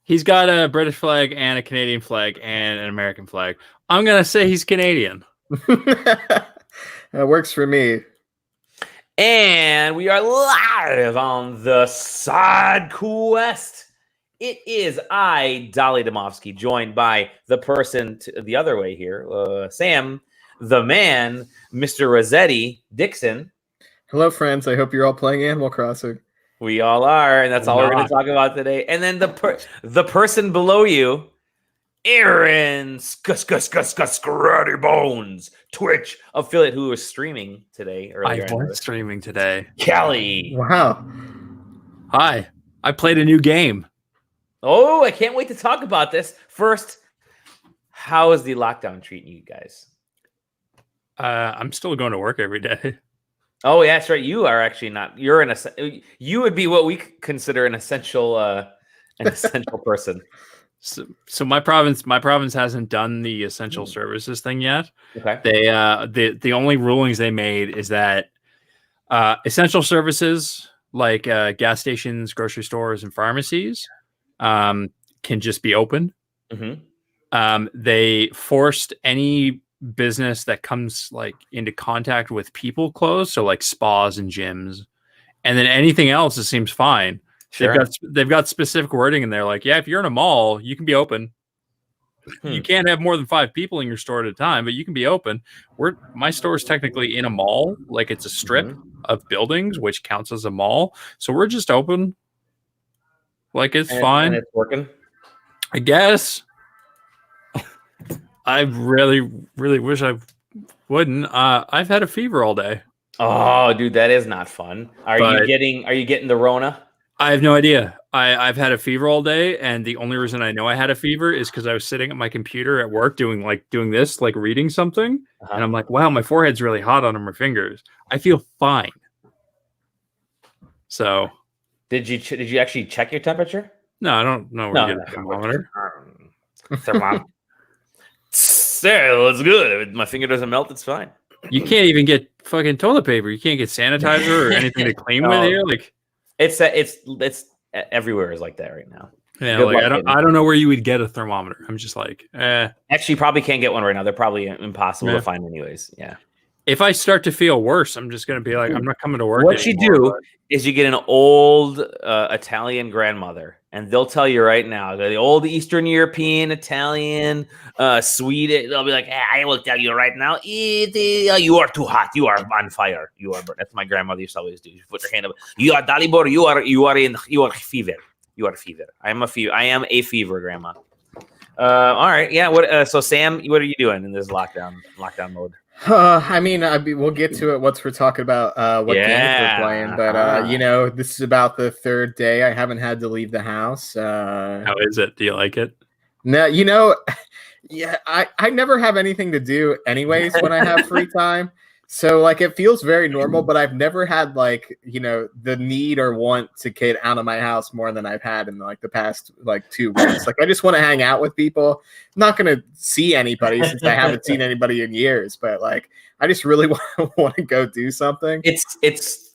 He's got a British flag and a Canadian flag and an American flag. I'm going to say he's Canadian. That works for me. And we are live on the SideQuest. It is I, Dali Domofsky, joined by the person the other way here, Sam, the man, Mr. Rossetti Dixon. Hello, friends. I hope you're all playing Animal Crossing. We all are, and that's all we're going to talk about today. And then the person below you, Erron, Scratty Bones, Twitch affiliate who was streaming today. I was streaming today. Kelly. Wow. Hi. I played a new game. Oh, I can't wait to talk about this. First, how is the lockdown treating you guys? I'm still going to work every day. Oh, yeah, that's right. You are actually not. You would be what we consider an essential person. So my province hasn't done the essential services thing yet. Okay. The only rulings they made is that essential services like gas stations, grocery stores, and pharmacies can just be open. Mm-hmm. They forced any business that comes like into contact with people closed, so like spas and gyms, and then anything else it seems fine. Sure. They've got specific wording in there, like, yeah, if you're in a mall, you can be open. You can't have more than 5 people in your store at a time, but you can be open. My store is technically in a mall, like it's a strip of buildings, which counts as a mall. So we're just open. Like it's fine. And it's working. I guess. I really, really wish I wouldn't. I've had a fever all day. Oh, dude, that is not fun. Are you getting the Rona? I have no idea. I've had a fever all day, and the only reason I know I had a fever is because I was sitting at my computer at work doing this, like reading something, and I'm like, wow, my forehead's really hot under my fingers. I feel fine. So, did you actually check your temperature? No, I don't know where to get a thermometer. There, that's good. My finger doesn't melt. It's fine. You can't even get fucking toilet paper. You can't get sanitizer or anything to clean with here. Like it's everywhere is like that right now. Yeah, like I don't know where you would get a thermometer. I'm just like, Actually, you probably can't get one right now. They're probably impossible to find anyways. Yeah. If I start to feel worse, I'm just gonna be like, I'm not coming to work. What anymore, you do is you get an old Italian grandmother, and they'll tell you right now, the old Eastern European, Italian, Swedish. They'll be like, hey, I will tell you right now, you are too hot. You are on fire. You are. That's my grandmother used to always do. You put your hand up. You are Dalibor. You are fever. You are fever. I am a fever, grandma. All right. Yeah. What? So Sam, what are you doing in this lockdown mode? I mean, we'll get to it once we're talking about what games we're playing. But, this is about the 3rd day. I haven't had to leave the house. How is it? Do you like it? No, yeah, I never have anything to do anyways when I have free time. So, like, it feels very normal, but I've never had, like, the need or want to get out of my house more than I've had in, like, the past, 2 weeks. Like, I just want to hang out with people. I'm not going to see anybody since I haven't seen anybody in years, but, like, I just really want to go do something. It's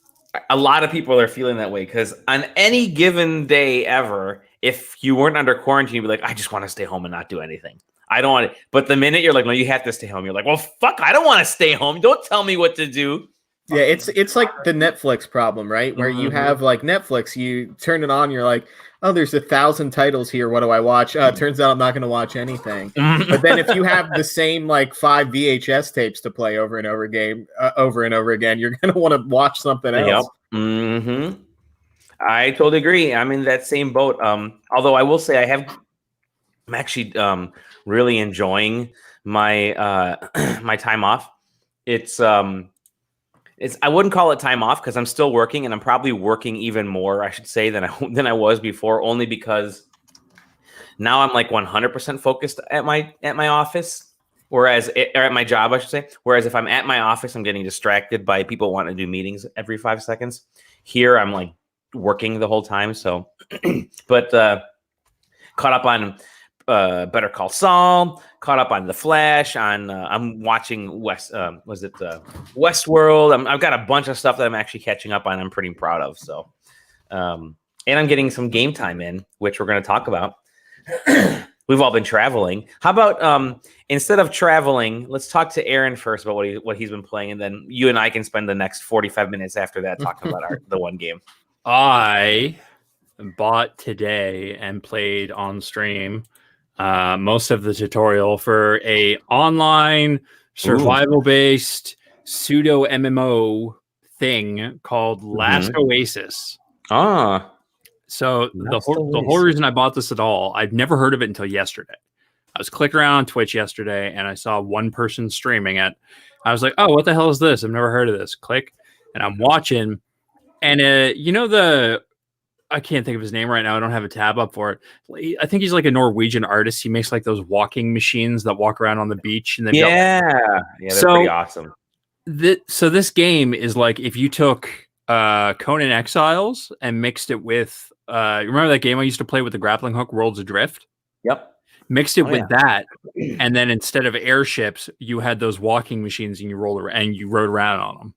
a lot of people are feeling that way because on any given day ever, if you weren't under quarantine, you'd be like, I just want to stay home and not do anything. I don't want it. But the minute you're like, no, you have to stay home. You're like, well, fuck, I don't want to stay home. Don't tell me what to do. Yeah, it's like the Netflix problem, right? Where you have like Netflix, you turn it on, you're like, oh, there's 1,000 titles here. What do I watch? Turns out I'm not going to watch anything. But then if you have the same like 5 VHS tapes to play over and over again, you're going to want to watch something else. Yep. Mm-hmm. I totally agree. I'm in that same boat. Although I will say I'm actually really enjoying my my time off. I wouldn't call it time off because I'm still working, and I'm probably working even more, I should say, than I was before, only because now I'm like 100% focused at my office, or at my job, I should say. Whereas if I'm at my office, I'm getting distracted by people wanting to do meetings every 5 seconds. Here, I'm like working the whole time. So, but caught up on Better Call Saul, caught up on The Flash. I'm watching Westworld. I've got a bunch of stuff that I'm actually catching up on. I'm pretty proud of. So, and I'm getting some game time in, which we're going to talk about. We've all been traveling. How about instead of traveling, let's talk to Erron first about what he's been playing, and then you and I can spend the next 45 minutes after that talking about the one game. I bought today and played on stream most of the tutorial for a online survival-based pseudo MMO thing called Last Oasis. Ah. So the whole reason I bought this at all, I'd never heard of it until yesterday. I was clicking around on Twitch yesterday and I saw one person streaming it. I was like, oh, what the hell is this? I've never heard of this. Click. And I'm watching. And I can't think of his name right now. I don't have a tab up for it. I think he's like a Norwegian artist. He makes like those walking machines that walk around on the beach. And they're pretty awesome. So this game is like if you took Conan Exiles and mixed it with remember that game I used to play with the grappling hook, Worlds Adrift? Yep. Mixed it with that, and then instead of airships, you had those walking machines and you rode around on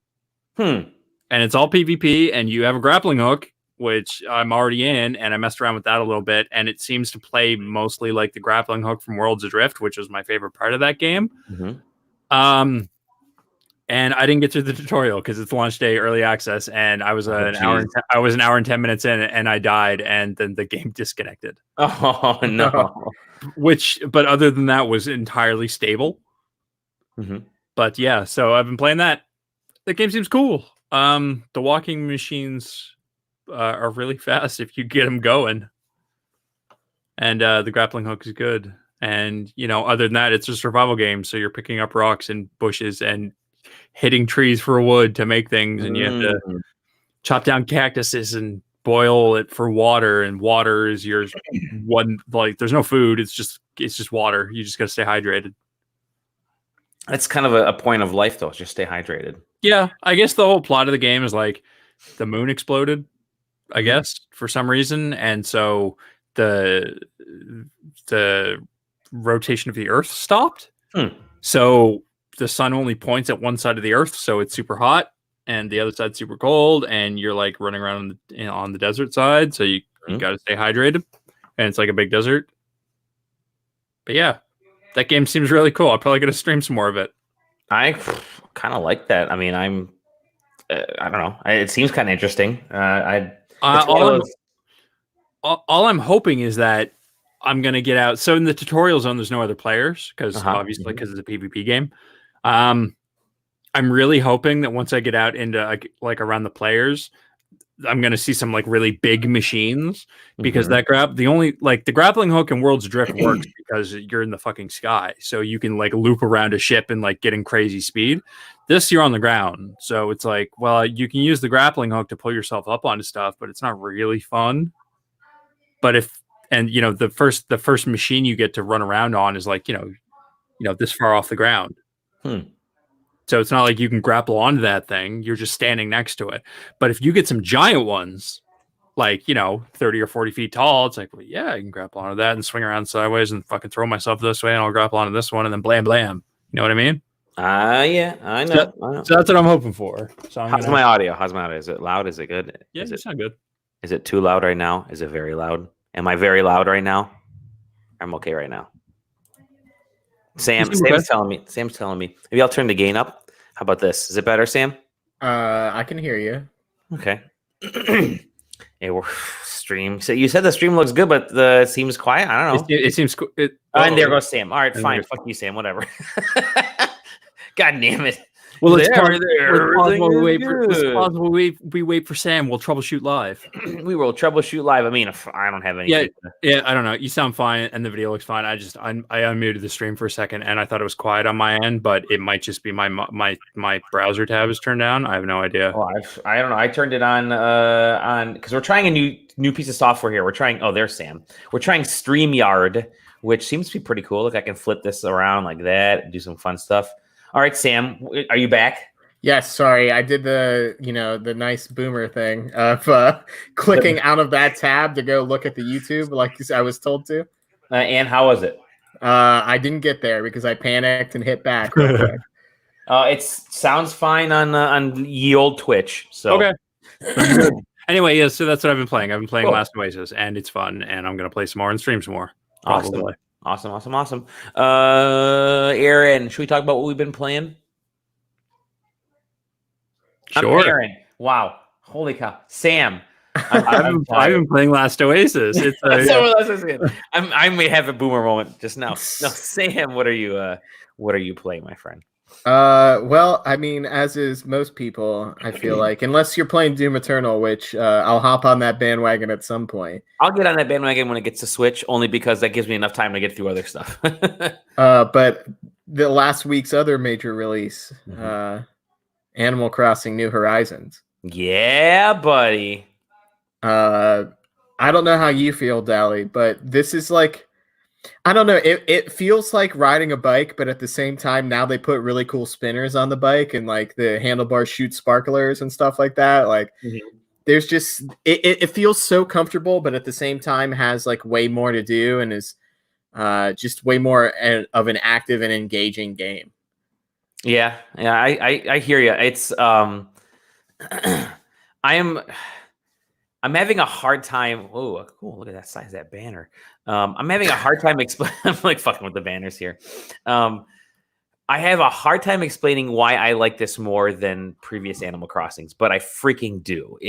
them. And it's all PvP, and you have a grappling hook, which I'm already in, and I messed around with that a little bit, and it seems to play mostly like the grappling hook from Worlds Adrift, which was my favorite part of that game. And I didn't get through the tutorial because it's launch day, early access, and I was an hour and 10 minutes in, and I died, and then the game disconnected. Oh no! But other than that, was entirely stable. But yeah, so I've been playing that. The game seems cool. The walking machines are really fast if you get them going, and the grappling hook is good. And other than that, it's a survival game, so you're picking up rocks and bushes and hitting trees for wood to make things, and you have to chop down cactuses and boil it for water, and water is your one, like there's no food, it's just water. You just got to stay hydrated. That's kind of a point of life though, just stay hydrated. Yeah, I guess the whole plot of the game is like the moon exploded, I guess, for some reason, and so the rotation of the earth stopped. So the sun only points at one side of the earth, so it's super hot, and the other side's super cold, and you're like running around on the desert side, so you got to stay hydrated, and it's like a big desert. But yeah, that game seems really cool. I'm probably going to stream some more of it. I kind of like that. I mean, I don't know. It seems kind of interesting. All I'm hoping is that I'm going to get out. So in the tutorial zone, there's no other players because obviously because it's a PvP game. I'm really hoping that once I get out into like around the players, I'm going to see some like really big machines because the grappling hook and Worlds Adrift works because you're in the fucking sky. So you can like loop around a ship and like get in crazy speed. This you're on the ground. So it's like, well, you can use the grappling hook to pull yourself up onto stuff, but it's not really fun. But the first machine you get to run around on is like, this far off the ground. So it's not like you can grapple onto that thing. You're just standing next to it. But if you get some giant ones, like, 30 or 40 feet tall, it's like, well, yeah, I can grapple onto that and swing around sideways and fucking throw myself this way and I'll grapple onto this one and then blam, blam. You know what I mean? Yeah, I know. So that's what I'm hoping for. So How's my audio? Is it loud? Is it good? Yeah, it sounds good. Is it too loud right now? Is it very loud? Am I very loud right now? I'm okay right now. Sam's telling me. Maybe I'll turn the gain up. How about this? Is it better, Sam? I can hear you. Okay. We're stream. So you said the stream looks good, but it seems quiet. I don't know. It seems. And there goes Sam. All right, fine. Fuck you, Sam. Whatever. God damn it. Well, it's possible we wait for Sam. We'll troubleshoot live. We will troubleshoot live. I mean, if I don't have any. Yeah. I don't know. You sound fine, and the video looks fine. I unmuted the stream for a second, and I thought it was quiet on my end, but it might just be my browser tab is turned down. I have no idea. Oh, I don't know. I turned it on because we're trying a new piece of software here. We're trying. Oh, there's Sam. We're trying StreamYard, which seems to be pretty cool. Look, I can flip this around like that and do some fun stuff. All right, Sam, are you back? Yes, sorry. I did the nice boomer thing of clicking out of that tab to go look at the YouTube like I was told to. And how was it? I didn't get there because I panicked and hit back real quick. It sounds fine on ye old Twitch. So okay. Anyway, yeah, so that's what I've been playing. I've been playing Last Oasis, and it's fun, and I'm going to play some more and stream some more. Probably. Awesome. Aaron, should we talk about what we've been playing? Sure. Aaron. Wow. Holy cow. Sam. I've been playing Last Oasis. It's I may have a boomer moment just now. No, Sam, what are you playing, my friend? Well, I mean, as is most people, I feel like, unless you're playing Doom Eternal, which I'll hop on that bandwagon at some point. I'll get on that bandwagon when it gets to Switch, only because that gives me enough time to get through other stuff. But the last week's other major release, Animal Crossing New Horizons. Yeah, buddy. I don't know how you feel, Dali, but this is like, I don't know. It feels like riding a bike, but at the same time, now they put really cool spinners on the bike and like the handlebars shoot sparklers and stuff like that. Like there's just, it feels so comfortable, but at the same time has like way more to do and is just way more of an active and engaging game. Yeah. I hear you. It's, I'm having a hard time. Oh, cool. Look at that size of that banner. I'm having a hard time I'm like fucking with the banners here. I have a hard time explaining why I like this more than previous Animal Crossings, but I freaking do.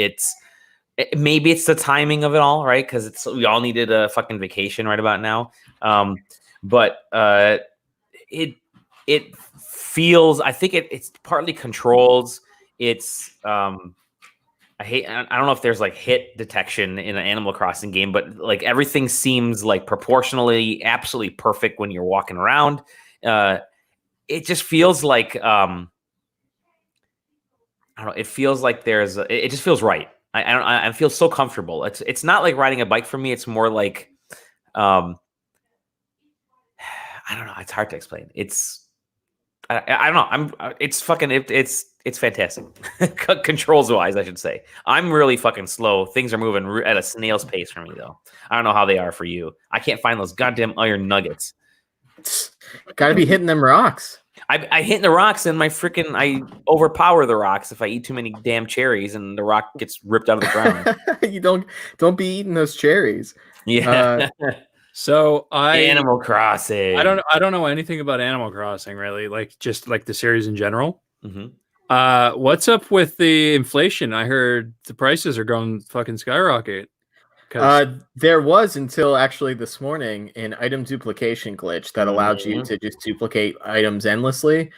Maybe it's the timing of it all, right? Because we all needed a fucking vacation right about now. But it feels. I think it's partly controls. It's I don't know if there's like hit detection in an Animal Crossing game, but like everything seems like proportionally absolutely perfect when you're walking around. It just feels like I don't know. It feels like it just feels right. I feel so comfortable. It's not like riding a bike for me. It's more like I don't know. It's hard to explain. I don't know. It's fantastic. Controls wise, I should say. I'm really fucking slow. Things are moving at a snail's pace for me, though. I don't know how they are for you. I can't find those goddamn iron nuggets. Gotta be hitting them rocks. I hit the rocks and I overpower the rocks if I eat too many damn cherries and the rock gets ripped out of the ground. You don't be eating those cherries. Yeah. So Animal Crossing. I don't know anything about Animal Crossing really, like just like the series in general. What's up with the inflation? I heard the prices are going fucking skyrocket. There was until actually this morning an item duplication glitch that allowed you to just duplicate items endlessly.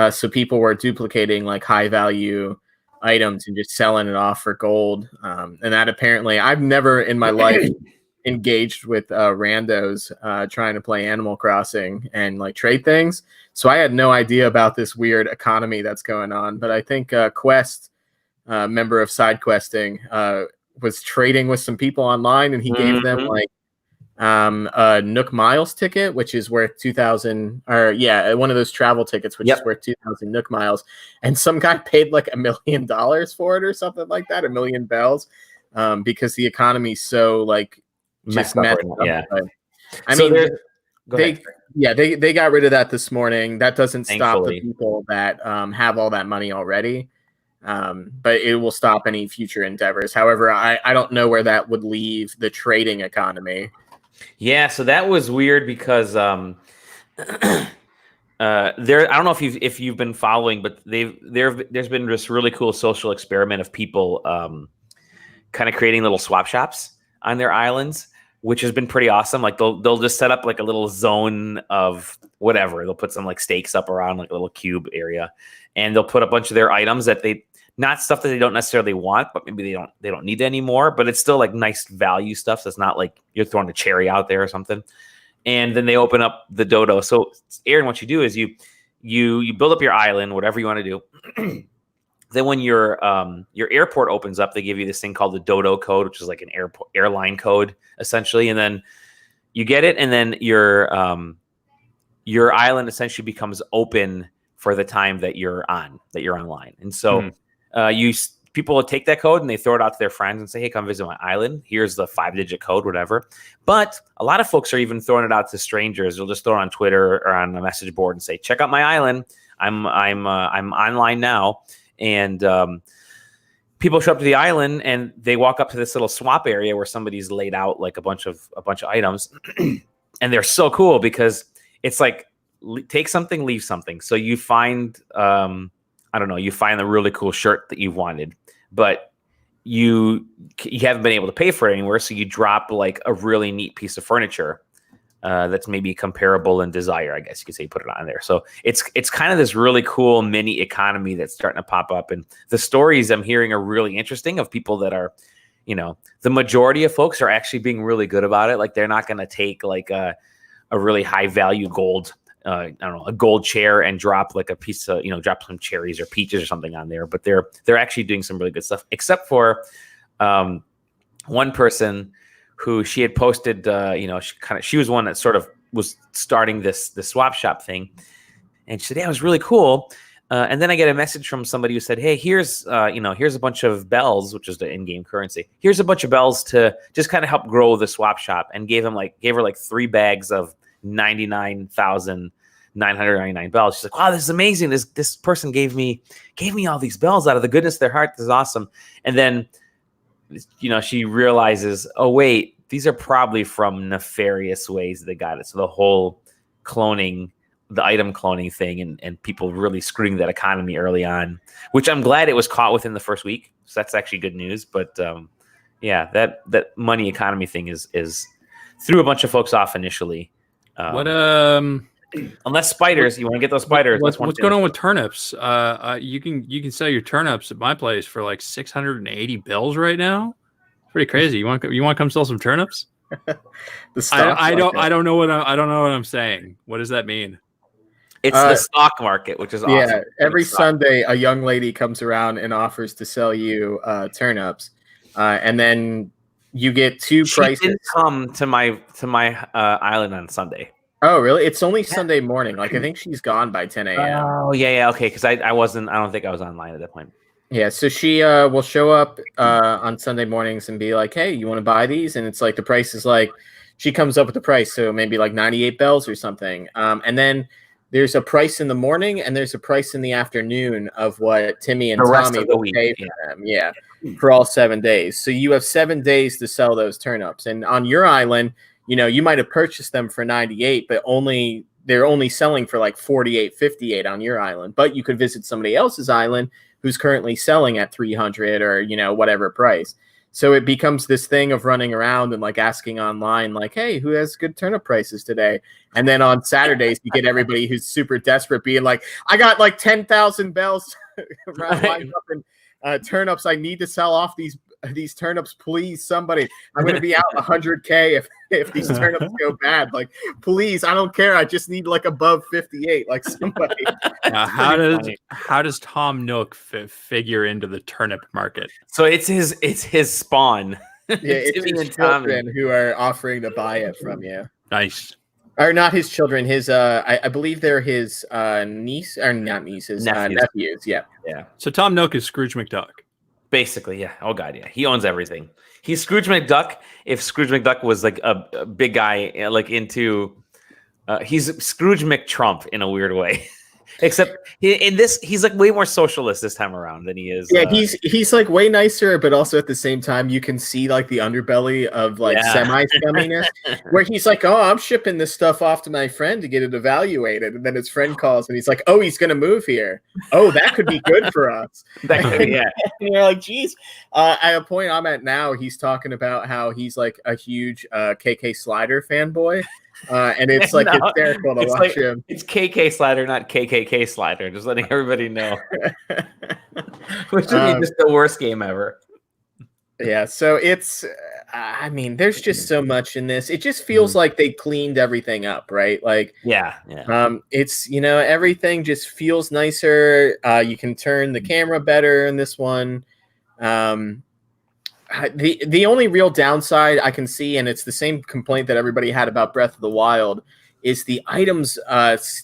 So people were duplicating like high value items and just selling it off for gold. And that apparently, I've never in my life engaged with randos trying to play Animal Crossing and like trade things. So I had no idea about this weird economy that's going on. But I think Quest, member of SideQuesting, was trading with some people online, and he gave them like a Nook Miles ticket, which is worth 2,000, or one of those travel tickets, which is worth 2,000 Nook Miles. And some guy paid like $1 million for it or something like that, 1 million bells, because the economy's so like just messed up. Yeah. But, I mean, they got rid of that this morning. That doesn't stop the people that have all that money already. But it will stop any future endeavors. However, I don't know where that would leave the trading economy. Yeah, so that was weird because there. I don't know if you've been following, but there's been this really cool social experiment of people kind of creating little swap shops on their islands, which has been pretty awesome. Like they'll just set up like a little zone of whatever. They'll put some like stakes up around like a little cube area, and they'll put a bunch of their items that not stuff that they don't necessarily want, but maybe they don't need anymore. But it's still like nice value stuff. So it's not like you're throwing a cherry out there or something. And then they open up the dodo. So Aaron, what you do is you build up your island, whatever you want to do. Then when your airport opens up, they give you this thing called the dodo code, which is like an airline code essentially. And then you get it, and then your island essentially becomes open for the time that you're online. And so people will take that code and they throw it out to their friends and say, hey, come visit my island. Here's the 5-digit code, whatever. But a lot of folks are even throwing it out to strangers. They'll just throw it on Twitter or on a message board and say, check out my island. I'm online now. And people show up to the island and they walk up to this little swap area where somebody's laid out like a bunch of items. they're so cool because it's like take something, leave something. So you find I don't know, you find a really cool shirt that you've wanted, but you haven't been able to pay for it anywhere, so you drop like a really neat piece of furniture that's maybe comparable in desire, I guess you could say, put it on there. So it's kind of this really cool mini economy that's starting to pop up, and the stories I'm hearing are really interesting of people that are, the majority of folks are actually being really good about it. Like they're not going to take like a really high value gold, I don't know, a gold chair and drop like a piece of, drop some cherries or peaches or something on there. But they're actually doing some really good stuff, except for one person who she had posted, she was one that sort of was starting this swap shop thing. And she said, yeah, it was really cool. And then I get a message from somebody who said, hey, here's a bunch of bells, which is the in-game currency. Here's a bunch of bells to just kind of help grow the swap shop, and gave her like 3 bags of 99,999 bells. She's like, wow, this is amazing. This person gave me all these bells out of the goodness of their heart. This is awesome. And then, she realizes, oh, wait, these are probably from nefarious ways they got it. So the whole cloning, the item cloning thing, and people really screwing that economy early on, which I'm glad it was caught within the first week. So that's actually good news. But yeah, that money economy thing is threw a bunch of folks off initially. Unless spiders, you want to get those spiders. What's going on with turnips? You can sell your turnips at my place for like 680 bills right now. Pretty crazy. You want to come sell some turnips? I don't know what I'm saying. What does that mean? It's the stock market, which is awesome. Yeah, every Sunday a young lady comes around and offers to sell you turnips, and then you get 2 prices. She didn't come to my island on Sunday. Oh, really? It's only Sunday morning. Like I think she's gone by 10 a.m. Oh, yeah, okay. Because I don't think I was online at that point. Yeah, so she will show up on Sunday mornings and be like, hey, you want to buy these? And it's like the price is like, she comes up with the price, so maybe like 98 bells or something. And then there's a price in the morning and there's a price in the afternoon of what Timmy and Tommy will pay for them. Yeah, for all 7 days. So you have 7 days to sell those turnips. And on your island, you might have purchased them for 98, but they're only selling for like 48, 58 on your island. But you could visit somebody else's island who's currently selling at 300 or, whatever price. So it becomes this thing of running around and like asking online, like, hey, who has good turnip prices today? And then on Saturdays, you get everybody who's super desperate being like, I got like 10,000 bells lined up in turnips. I need to sell off these turnips, please, somebody. I'm going to be out 100K if these turnips go bad. Like, please, I don't care. I just need like above 58, like somebody. How does Tom Nook figure into the turnip market? So it's his spawn. Yeah, it's his children who are offering to buy it from you. Nice. Or not his children, his I believe they're his niece, or not nieces, nephews. Yeah. So Tom Nook is Scrooge McDuck. Basically, yeah. Oh god, yeah. He owns everything. He's Scrooge McDuck. If Scrooge McDuck was like a big guy, like into, he's Scrooge McTrump in a weird way. Except he's like way more socialist this time around than he is. Yeah, he's like way nicer, but also at the same time, you can see like the underbelly of like semi-scumminess, where he's like, "Oh, I'm shipping this stuff off to my friend to get it evaluated," and then his friend calls and he's like, "Oh, he's gonna move here. Oh, that could be good for us." And you're like, "Geez." At a point I'm at now, he's talking about how he's like a huge KK Slider fanboy. And it's like hysterical to watch him. It's KK Slider, not KKK Slider. Just letting everybody know. Which would be just the worst game ever. Yeah, so it's, I mean, there's just so much in this. It just feels like they cleaned everything up, right? Like, it's, everything just feels nicer. You can turn the camera better in this one. The only real downside I can see, and it's the same complaint that everybody had about Breath of the Wild, is the items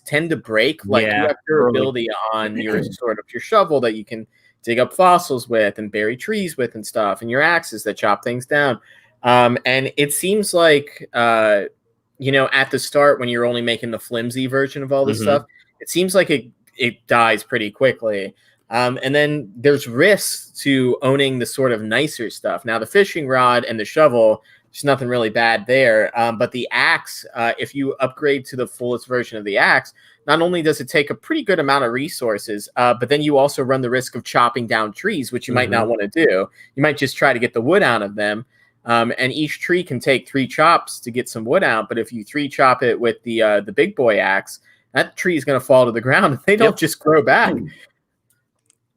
tend to break. Like you have durability on your sort of your shovel that you can dig up fossils with and bury trees with and stuff, and your axes that chop things down. And it seems like at the start when you're only making the flimsy version of all this stuff, it seems like it dies pretty quickly. And then there's risks to owning the sort of nicer stuff. Now, the fishing rod and the shovel, There's nothing really bad there. But the axe, if you upgrade to the fullest version of the axe, not only does it take a pretty good amount of resources, but then you also run the risk of chopping down trees, which you might not want to do. You might just try to get the wood out of them. And each tree can take 3 chops to get some wood out. But if you 3 chop it with the big boy axe, that tree is going to fall to the ground. They don't just grow back.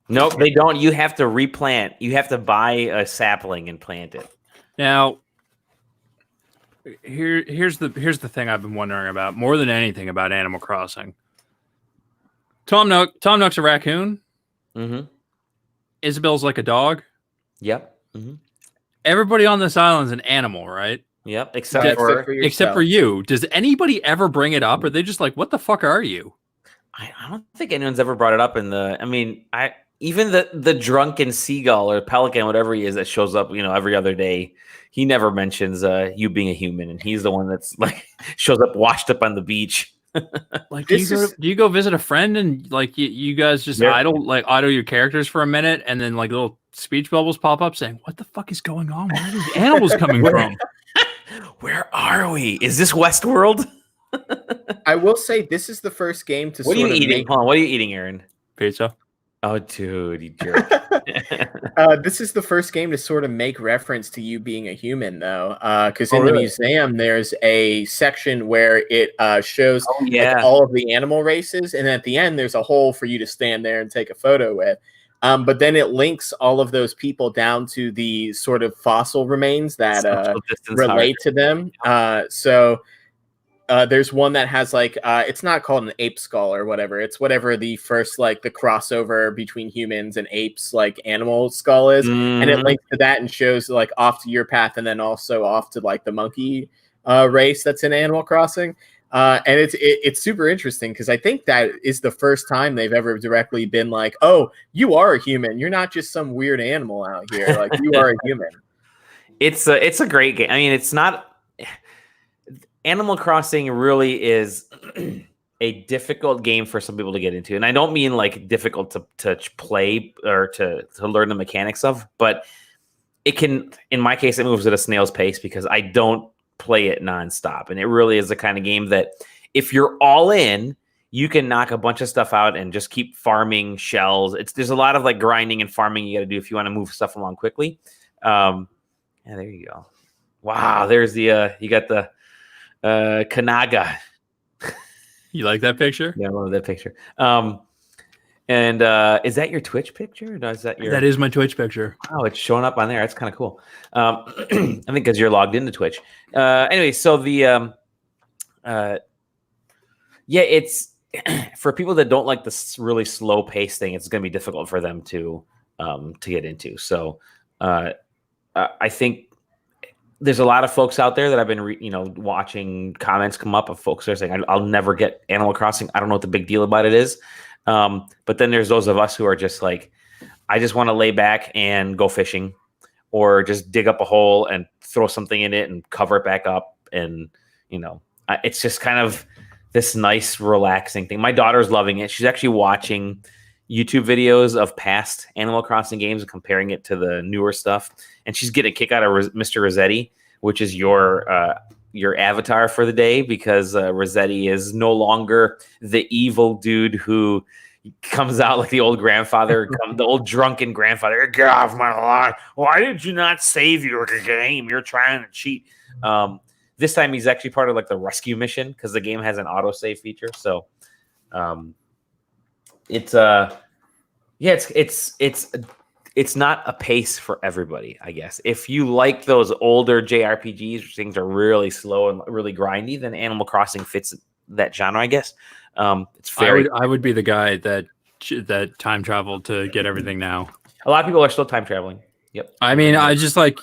Nope, they don't. You have to replant. You have to buy a sapling and plant it. Now, here's the thing I've been wondering about more than anything about Animal Crossing. Tom Nook's a raccoon. Mm-hmm. Isabel's like a dog. Yep. Mm-hmm. Everybody on this island's an animal, right? Yep. Except for you. Does anybody ever bring it up? Or are they just like, what the fuck are you? I don't think anyone's ever brought it up in the. I mean, even the drunken seagull or pelican, whatever he is, that shows up, every other day. He never mentions you being a human, and he's the one that's like shows up washed up on the beach. Like, do you go visit a friend and like you guys just idle your characters for a minute, and then like little speech bubbles pop up saying, "What the fuck is going on? Where are these animals coming from? Where are we? Is this Westworld?" I will say this is the first game to. What are you eating? Hold on. What are you eating, Erron? Pizza. Oh, dude, you jerk. This is the first game to sort of make reference to you being a human, though. Because in the museum, there's a section where it shows all of the animal races. And at the end, there's a hole for you to stand there and take a photo with. But then it links all of those people down to the sort of fossil remains that relate to them. So there's one that has like it's not called an ape skull or whatever. It's whatever the first like the crossover between humans and apes like animal skull is, and it links to that and shows like off to your path and then also off to like the monkey race that's in Animal Crossing. And it's super interesting because I think that is the first time they've ever directly been like, "Oh, you are a human. You're not just some weird animal out here. Like you are a human." It's a great game. I mean, it's not. Animal Crossing really is a difficult game for some people to get into. And I don't mean like difficult to play or to learn the mechanics of, but it can, in my case, it moves at a snail's pace because I don't play it nonstop. And it really is the kind of game that if you're all in, you can knock a bunch of stuff out and just keep farming shells. There's a lot of like grinding and farming you got to do if you want to move stuff along quickly. Yeah, there you go. Wow. There's the, you got the, Kanaga. You like that picture? Yeah, I love that picture. And is that your Twitch picture? Or is that your? That is my Twitch picture. Oh, it's showing up on there. That's kind of cool. I think because you're logged into Twitch. Anyway, so the it's for people that don't like this really slow pace thing. It's going to be difficult for them to get into. So I think. There's a lot of folks out there that I've been, watching comments come up of folks that are saying, I'll never get Animal Crossing. I don't know what the big deal about it is. But then there's those of us who are just like, I just want to lay back and go fishing or just dig up a hole and throw something in it and cover it back up. And, it's just kind of this nice, relaxing thing. My daughter's loving it. She's actually watching YouTube videos of past Animal Crossing games and comparing it to the newer stuff. And she's getting a kick out of Mr. Rossetti, which is your avatar for the day, because Rossetti is no longer the evil dude who comes out like the old grandfather, the old drunken grandfather. Get off my lawn. Why did you not save your game? You're trying to cheat. This time he's actually part of like the rescue mission because the game has an autosave feature. So it's not a pace for everybody, I guess. If you like those older JRPGs, where things are really slow and really grindy, then Animal Crossing fits that genre, I guess. It's very. I would be the guy that time traveled to get everything now. A lot of people are still time traveling. Yep. I mean, I just like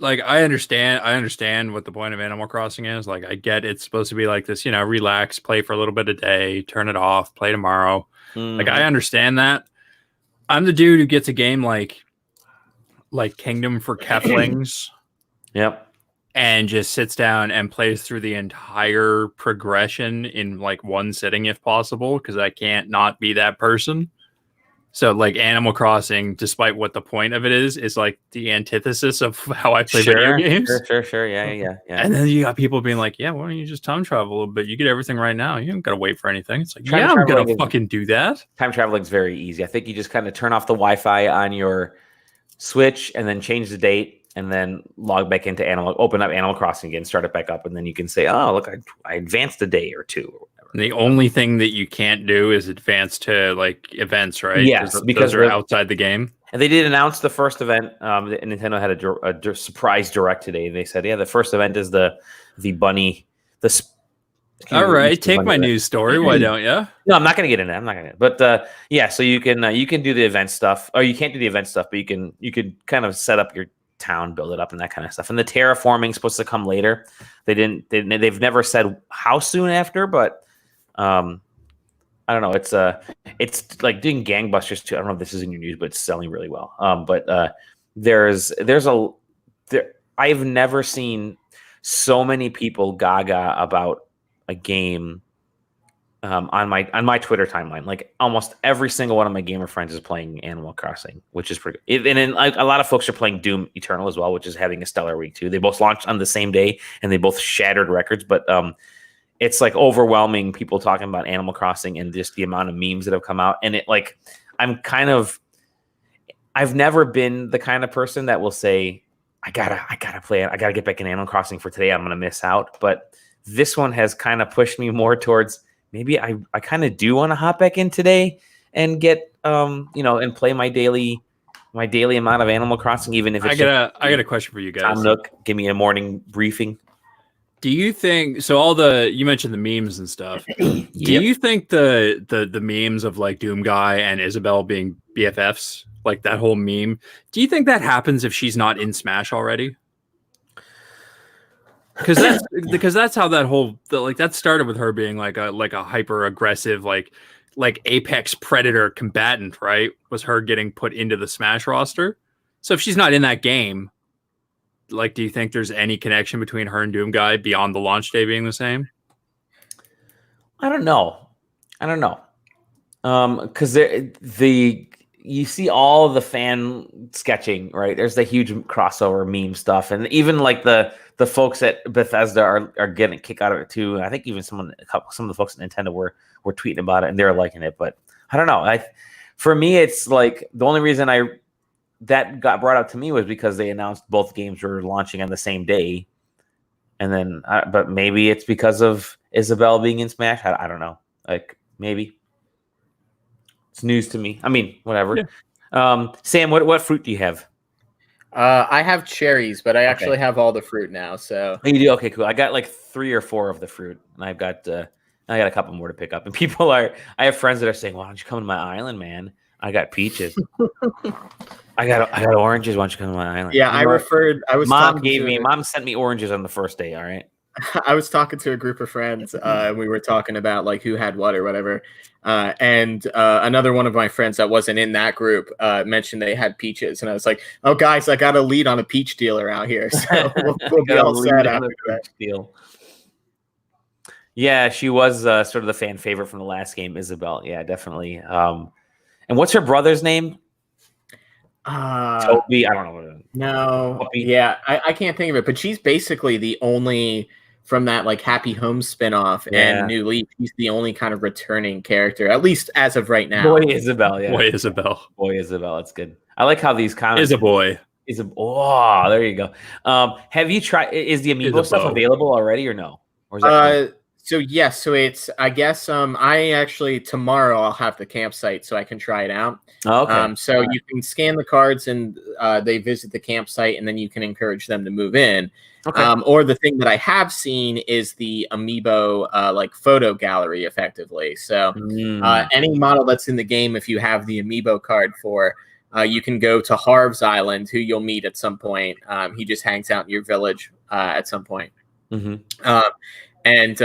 I understand what the point of Animal Crossing is. Like, I get it's supposed to be like this, relax, play for a little bit a day, turn it off, play tomorrow. Mm-hmm. Like, I understand that. I'm the dude who gets a game like Kingdom for Keflings. Yep. And just sits down and plays through the entire progression in like one sitting if possible, because I can't not be that person. So like Animal Crossing, despite what the point of it is like the antithesis of how I play video games. Sure. Yeah. And then you got people being like, yeah, why don't you just time travel a little bit? You get everything right now. You don't got to wait for anything. It's like, yeah, I'm going to fucking do that. Time traveling is very easy. I think you just kind of turn off the Wi-Fi on your Switch and then change the date and then log back into open up Animal Crossing again, start it back up. And then you can say, oh, look, I advanced a day or two. The only thing that you can't do is advance to like events, right? Yes, because they're outside the game. And they did announce the first event. Nintendo had a surprise direct today. They said, yeah, the first event is the bunny. All right, take my news story. Why don't you? No, I'm not going to get into that. I'm not going to. But yeah, so you can do the event stuff, or you can't do the event stuff, but you could kind of set up your town, build it up, and that kind of stuff. And the terraforming is supposed to come later. They've never said how soon after, but. I don't know. It's like doing gangbusters too. I don't know if this is in your news, but it's selling really well. I've never seen so many people gaga about a game on my Twitter timeline. Like almost every single one of my gamer friends is playing Animal Crossing, which is pretty good. And then a lot of folks are playing Doom Eternal as well, which is having a stellar week too. They both launched on the same day and they both shattered records, but it's like overwhelming people talking about Animal Crossing and just the amount of memes that have come out. And I've never been the kind of person that will say, I gotta play it. I gotta get back in Animal Crossing for today. I'm going to miss out. But this one has kind of pushed me more towards maybe I kind of do want to hop back in today and get, and play my daily amount of Animal Crossing, even if it's I got a question for you guys. Tom Nook, give me a morning briefing. Do you think so? You mentioned the memes and stuff. Yep. Do you think the memes of like Doom Guy and Isabel being BFFs, like that whole meme, do you think that happens if she's not in Smash already? Because that's how that started with her being like a hyper aggressive like apex predator combatant, right? Was her getting put into the Smash roster? So if she's not in that game. Like, do you think there's any connection between her and Doom Guy beyond the launch day being the same? I don't know. Because you see all the fan sketching, right? There's the huge crossover meme stuff, and even like the folks at Bethesda are getting a kick out of it too. I think even some of the folks at Nintendo were tweeting about it and they're liking it. But I don't know. For me, it's like the only reason that got brought up to me was because they announced both games were launching on the same day. And then, but maybe it's because of Isabel being in Smash. I don't know. Like maybe it's news to me. I mean, whatever. Yeah. Sam, what fruit do you have? I have cherries, but I actually have all the fruit now. So you do? Okay, cool. I got like 3 or 4 of the fruit, and I got a couple more to pick up. And I have friends that are saying, "Why don't you come to my island, man? I got peaches." I got oranges. Why don't you come to my island? Yeah, Mom sent me oranges on the first day. All right. I was talking to a group of friends. And we were talking about like who had what or whatever. And another one of my friends that wasn't in that group mentioned they had peaches, and I was like, "Oh, guys, I got a lead on a peach dealer out here, so we'll be all set after that." Deal. Yeah, she was sort of the fan favorite from the last game, Isabel. Yeah, definitely. And what's her brother's name? Toby, I don't know. No, Toby. Yeah, I can't think of it, but she's basically the only from that like Happy Home spinoff and New Leaf. She's the only kind of returning character, at least as of right now. Boy Isabel, yeah. Boy Isabel. It's good. I like how these comments is a boy. Oh, there you go. Have you tried? Is the amiibo stuff available already or no? Or is that So yes, so it's I guess I actually tomorrow I'll have the campsite so I can try it out. Okay. So you can scan the cards and they visit the campsite and then you can encourage them to move in. Okay. Or the thing that I have seen is the amiibo like photo gallery effectively. So any model that's in the game, if you have the amiibo card for, you can go to Harv's Island, who you'll meet at some point. He just hangs out in your village at some point. Mm-hmm. And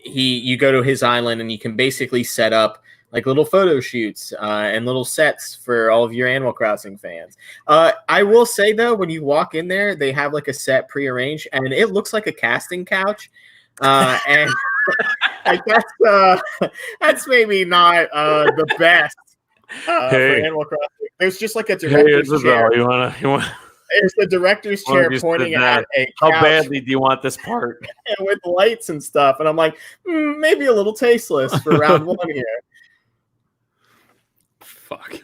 you go to his island and you can basically set up like little photo shoots and little sets for all of your Animal Crossing fans. I will say though, when you walk in there, they have like a set prearranged and it looks like a casting couch. And I guess that's maybe not the best For Animal Crossing. There's just like a Hey, director's chair. You want There's the director's chair pointing at a how couch badly do you want this part? with lights and stuff. And I'm like, maybe a little tasteless for round one here. Fuck.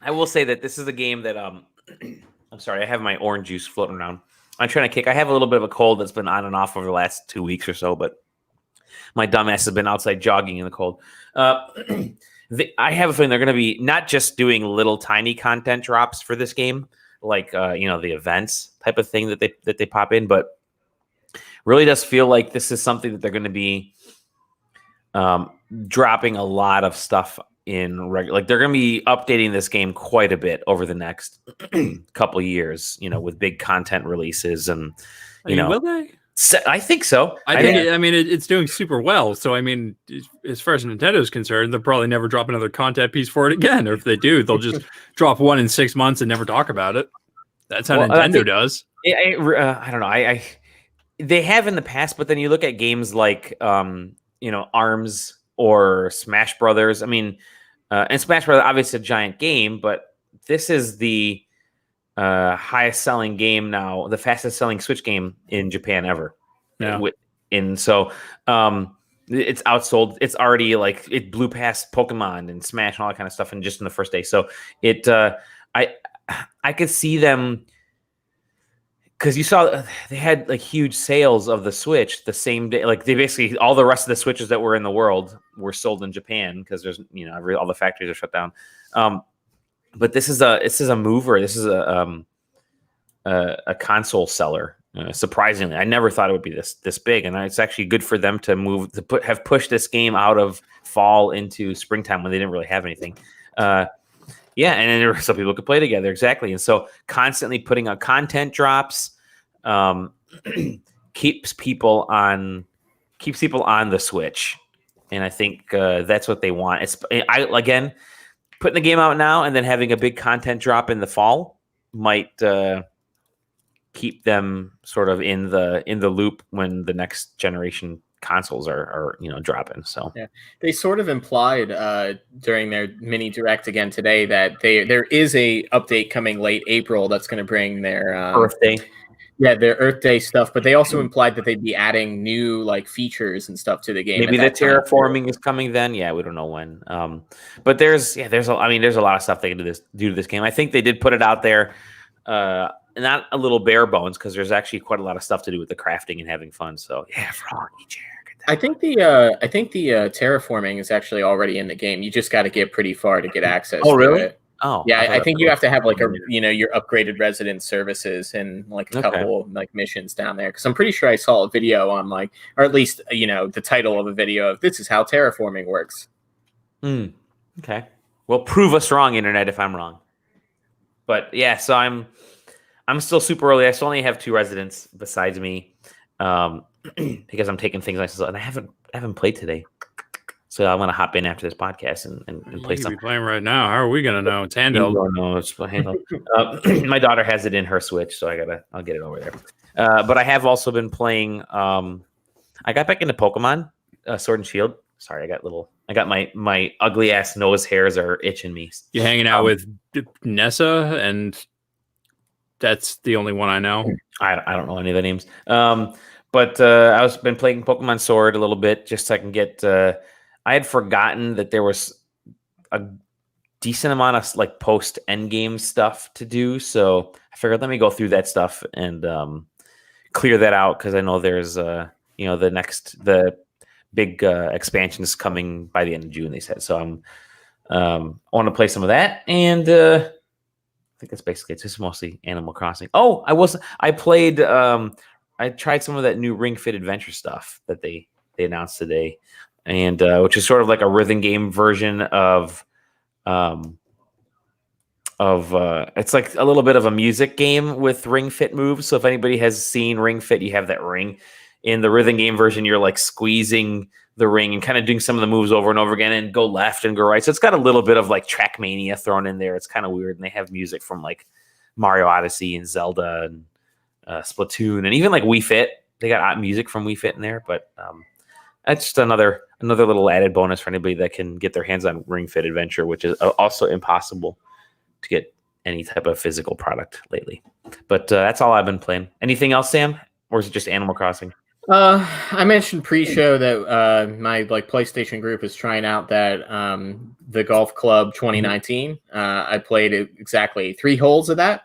I will say that this is a game that I'm sorry, I have my orange juice floating around. I'm trying to kick. I have a little bit of a cold that's been on and off over the last 2 weeks or so, but my dumbass has been outside jogging in the cold. I have a feeling they're going to be not just doing little tiny content drops for this game, like the events type of thing that they pop in, but really does feel like this is something that they're going to be dropping a lot of stuff in regular. Like they're going to be updating this game quite a bit over the next couple of years, with big content releases and will they? I think so. I think it's doing super well. So I mean, as far as Nintendo's concerned, they'll probably never drop another content piece for it again. Or if they do, they'll just drop one in 6 months and never talk about it. That's how Nintendo does. I don't know. They have in the past, but then you look at games like ARMS or Smash Brothers. I mean, and Smash Brothers obviously a giant game, but this is the highest selling game now, the fastest selling Switch game in Japan ever. Yeah. It's outsold. It's already it blew past Pokemon and Smash and all that kind of stuff in just in the first day. So I could see them, because you saw they had huge sales of the Switch the same day. Like they basically all the rest of the Switches that were in the world were sold in Japan because there's all the factories are shut down. But this is a mover. This is a console seller. Surprisingly, I never thought it would be this big, and it's actually good for them to have pushed this game out of fall into springtime when they didn't really have anything. And then so people could play together, exactly. And so constantly putting out content drops keeps people on the Switch, and I think that's what they want. Putting the game out now and then having a big content drop in the fall might keep them sort of in the loop when the next generation consoles are dropping. So yeah, they sort of implied during their mini direct again today that there is a update coming late April that's going to bring their Earth Day. Yeah, their Earth Day stuff, but they also implied that they'd be adding new features and stuff to the game. Maybe the terraforming is coming then. Yeah, we don't know when. But there's a lot of stuff they can do to this game. I think they did put it out there, not a little bare bones, because there's actually quite a lot of stuff to do with the crafting and having fun. So yeah, I think the terraforming is actually already in the game. You just got to get pretty far to get access. Oh, really? To it. Oh, yeah, I think you have to have your upgraded resident services and a couple missions down there. Because I'm pretty sure I saw a video on or at least the title of a video of this is how terraforming works. Okay, well, prove us wrong, internet, if I'm wrong. But yeah, so I'm still super early. I still only have 2 residents besides me, because I'm taking things nice and I haven't played today. So I'm gonna hop in after this podcast and play something. Be playing right now. How are we gonna know? It's handheld. No, it's handheld. My daughter has it in her Switch, so I'll get it over there. But I have also been playing. I got back into Pokemon Sword and Shield. Sorry, I got my ugly ass nose hairs are itching me. You hanging out with Nessa, and that's the only one I know. I don't know any of the names. But I was been playing Pokemon Sword a little bit just so I can get. I had forgotten that there was a decent amount of post end game stuff to do, so I figured let me go through that stuff and clear that out, because I know there's the big expansions coming by the end of June, they said. So I want to play some of that, and I think that's basically it's just mostly Animal Crossing. Oh, I played. I tried some of that new Ring Fit Adventure stuff that they announced today, and which is sort of like a rhythm game version of it's like a little bit of a music game with Ring Fit moves. So if anybody has seen Ring Fit, you have that ring. In the rhythm game version, you're squeezing the ring and kind of doing some of the moves over and over again and go left and go right. So it's got a little bit of Trackmania thrown in there. It's kind of weird. And they have music from Mario Odyssey and Zelda and Splatoon, and even Wii Fit. They got music from Wii Fit in there, but that's just another another little added bonus for anybody that can get their hands on Ring Fit Adventure, which is also impossible to get any type of physical product lately. But that's all I've been playing. Anything else, Sam? Or is it just Animal Crossing? I mentioned pre-show that my PlayStation group is trying out that the Golf Club 2019. I played exactly 3 holes of that,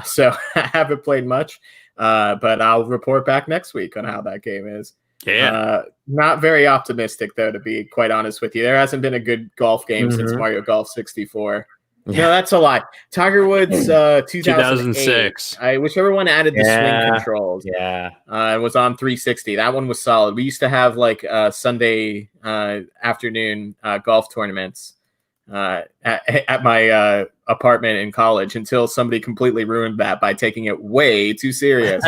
so I haven't played much, but I'll report back next week on how that game is. Yeah. Not very optimistic, though, to be quite honest with you. There hasn't been a good golf game since Mario Golf 64. Yeah. No, that's a lie. Tiger Woods 2006. Whichever one added the swing controls. Yeah. It was on 360. That one was solid. We used to have Sunday afternoon golf tournaments at my apartment in college until somebody completely ruined that by taking it way too serious.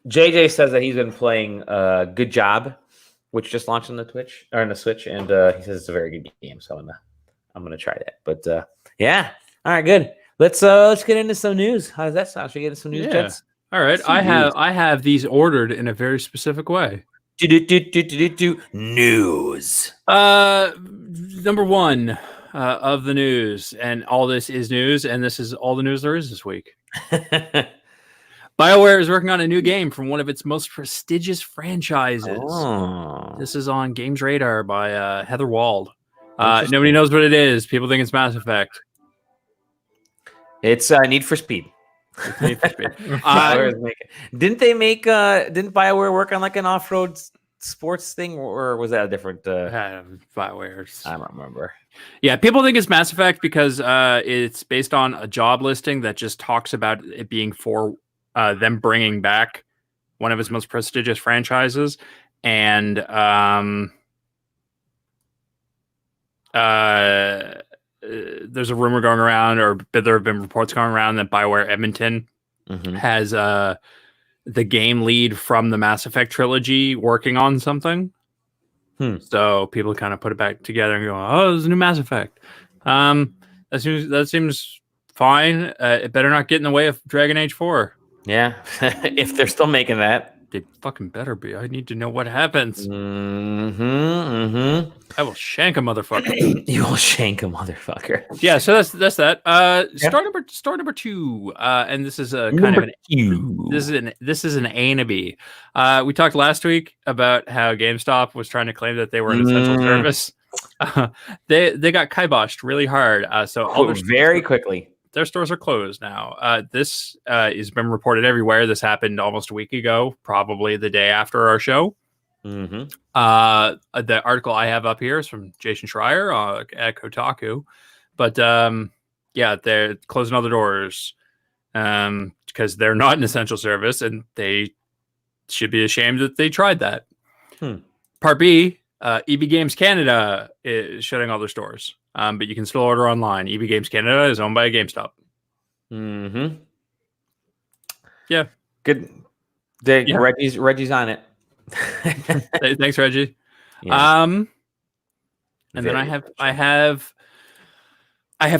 JJ says that he's been playing Good Job, which just launched on the Switch, and he says it's a very good game. So I'm gonna try that. But yeah, all right, good. Let's get into some news. How does that sound? Should we get into some news, gents? All right, I have these ordered in a very specific way. News. Number 1 of the news, and all this is news, and this is all the news there is this week. BioWare is working on a new game from one of its most prestigious franchises. Oh. This is on Games Radar by Heather Wald. Nobody knows what it is. People think it's Mass Effect. It's Need for Speed. Need for Speed. Didn't BioWare work on an off-road sports thing, or was that a different BioWare's? I don't remember. Yeah, people think it's Mass Effect because it's based on a job listing that just talks about it being for them bringing back one of its most prestigious franchises, and there's a rumor going around, or there have been reports going around that BioWare Edmonton has the game lead from the Mass Effect trilogy working on something. So people kind of put it back together and go, "Oh, there's a new Mass Effect." That seems fine. It better not get in the way of Dragon Age 4. Yeah, if they're still making that. They fucking better be. I need to know what happens. I will shank a motherfucker. You will shank a motherfucker. Yeah, so that's that. Story number 2, and this is a kind of an this is an A and a B. We talked last week about how GameStop was trying to claim that they were an essential service. They got kiboshed really hard. So all very quickly. Their stores are closed now. This has been reported everywhere. This happened almost a week ago, probably the day after our show. The article I have up here is from Jason Schreier at Kotaku. But yeah, they're closing all the doors because they're not an essential service, and they should be ashamed that they tried that. Part B, EB Games Canada is shutting all their stores. But you can still order online. EB Games Canada is owned by GameStop. Yeah. Good. Reggie's on it. Thanks, Reggie. Yeah. And then I have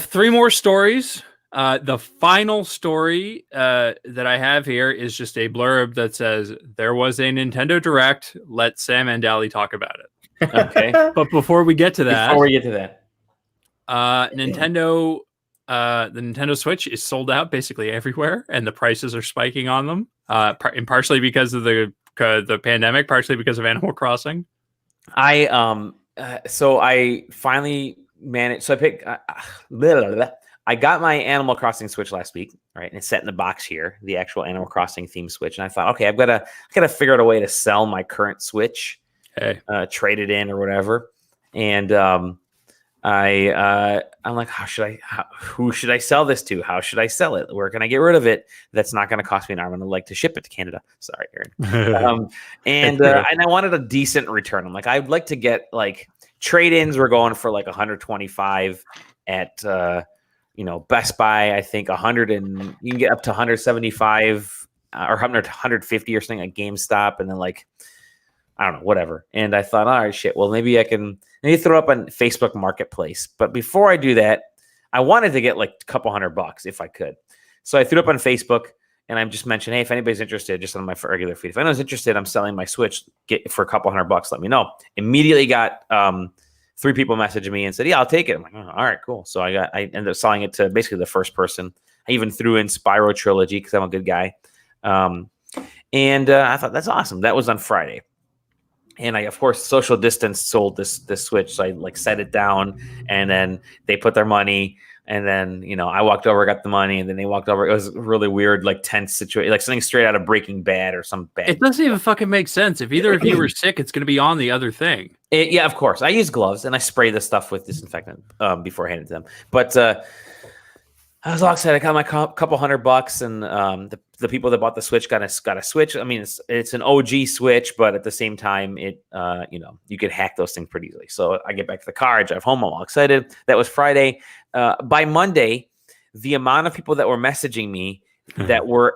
3 more stories. The final story that I have here is just a blurb that says there was a Nintendo Direct. Let Sam and Dali talk about it. Okay. But before we get to that, Nintendo, the Nintendo Switch is sold out basically everywhere, and the prices are spiking on them. And partially because of the pandemic, partially because of Animal Crossing. So I finally managed. So I picked. I got my Animal Crossing Switch last week, right? And it's set in the box here, the actual Animal Crossing themed Switch. And I thought, okay, I've got to figure out a way to sell my current Switch, trade it in or whatever. And I'm like, who should I sell this to? How should I sell it? Where can I get rid of it? That's not going to cost me an arm and a leg to ship it to Canada. Sorry, Erron. And I wanted a decent return. I'm like, I'd like to get trade-ins were going for 125 at Best Buy. I think 100, and you can get up to 175 or 150 or something at GameStop, and then I don't know, whatever. And I thought, all right, shit. Well, maybe I can throw up on Facebook Marketplace. But before I do that, I wanted to get a couple $100 if I could. So I threw up on Facebook, and I just mentioned, hey, if anybody's interested, just on my regular feed, if anyone's interested, I'm selling my Switch. Get for a couple $100. Let me know. Immediately got 3 people messaging me and said, yeah, I'll take it. I'm like, oh, all right, cool. So I ended up selling it to basically the first person. I even threw in Spyro Trilogy because I'm a good guy. And I thought that's awesome. That was on Friday. And I, of course, social distance sold this Switch. So I like set it down, and then they put their money, and then I walked over, got the money, and then they walked over. It was a really weird, like tense situation, like something straight out of Breaking Bad or some bad. It doesn't even fucking make sense. If either of you were sick, it's going to be on the other thing. Yeah, of course. I use gloves and I spray the stuff with disinfectant before I hand it to them. But I was all excited. I got my couple $100, and the people that bought the Switch got a Switch. I mean, it's an OG Switch, but at the same time, it you could hack those things pretty easily. So I get back to the car, I drive home, I'm all excited. That was Friday. By Monday, the amount of people that were messaging me that were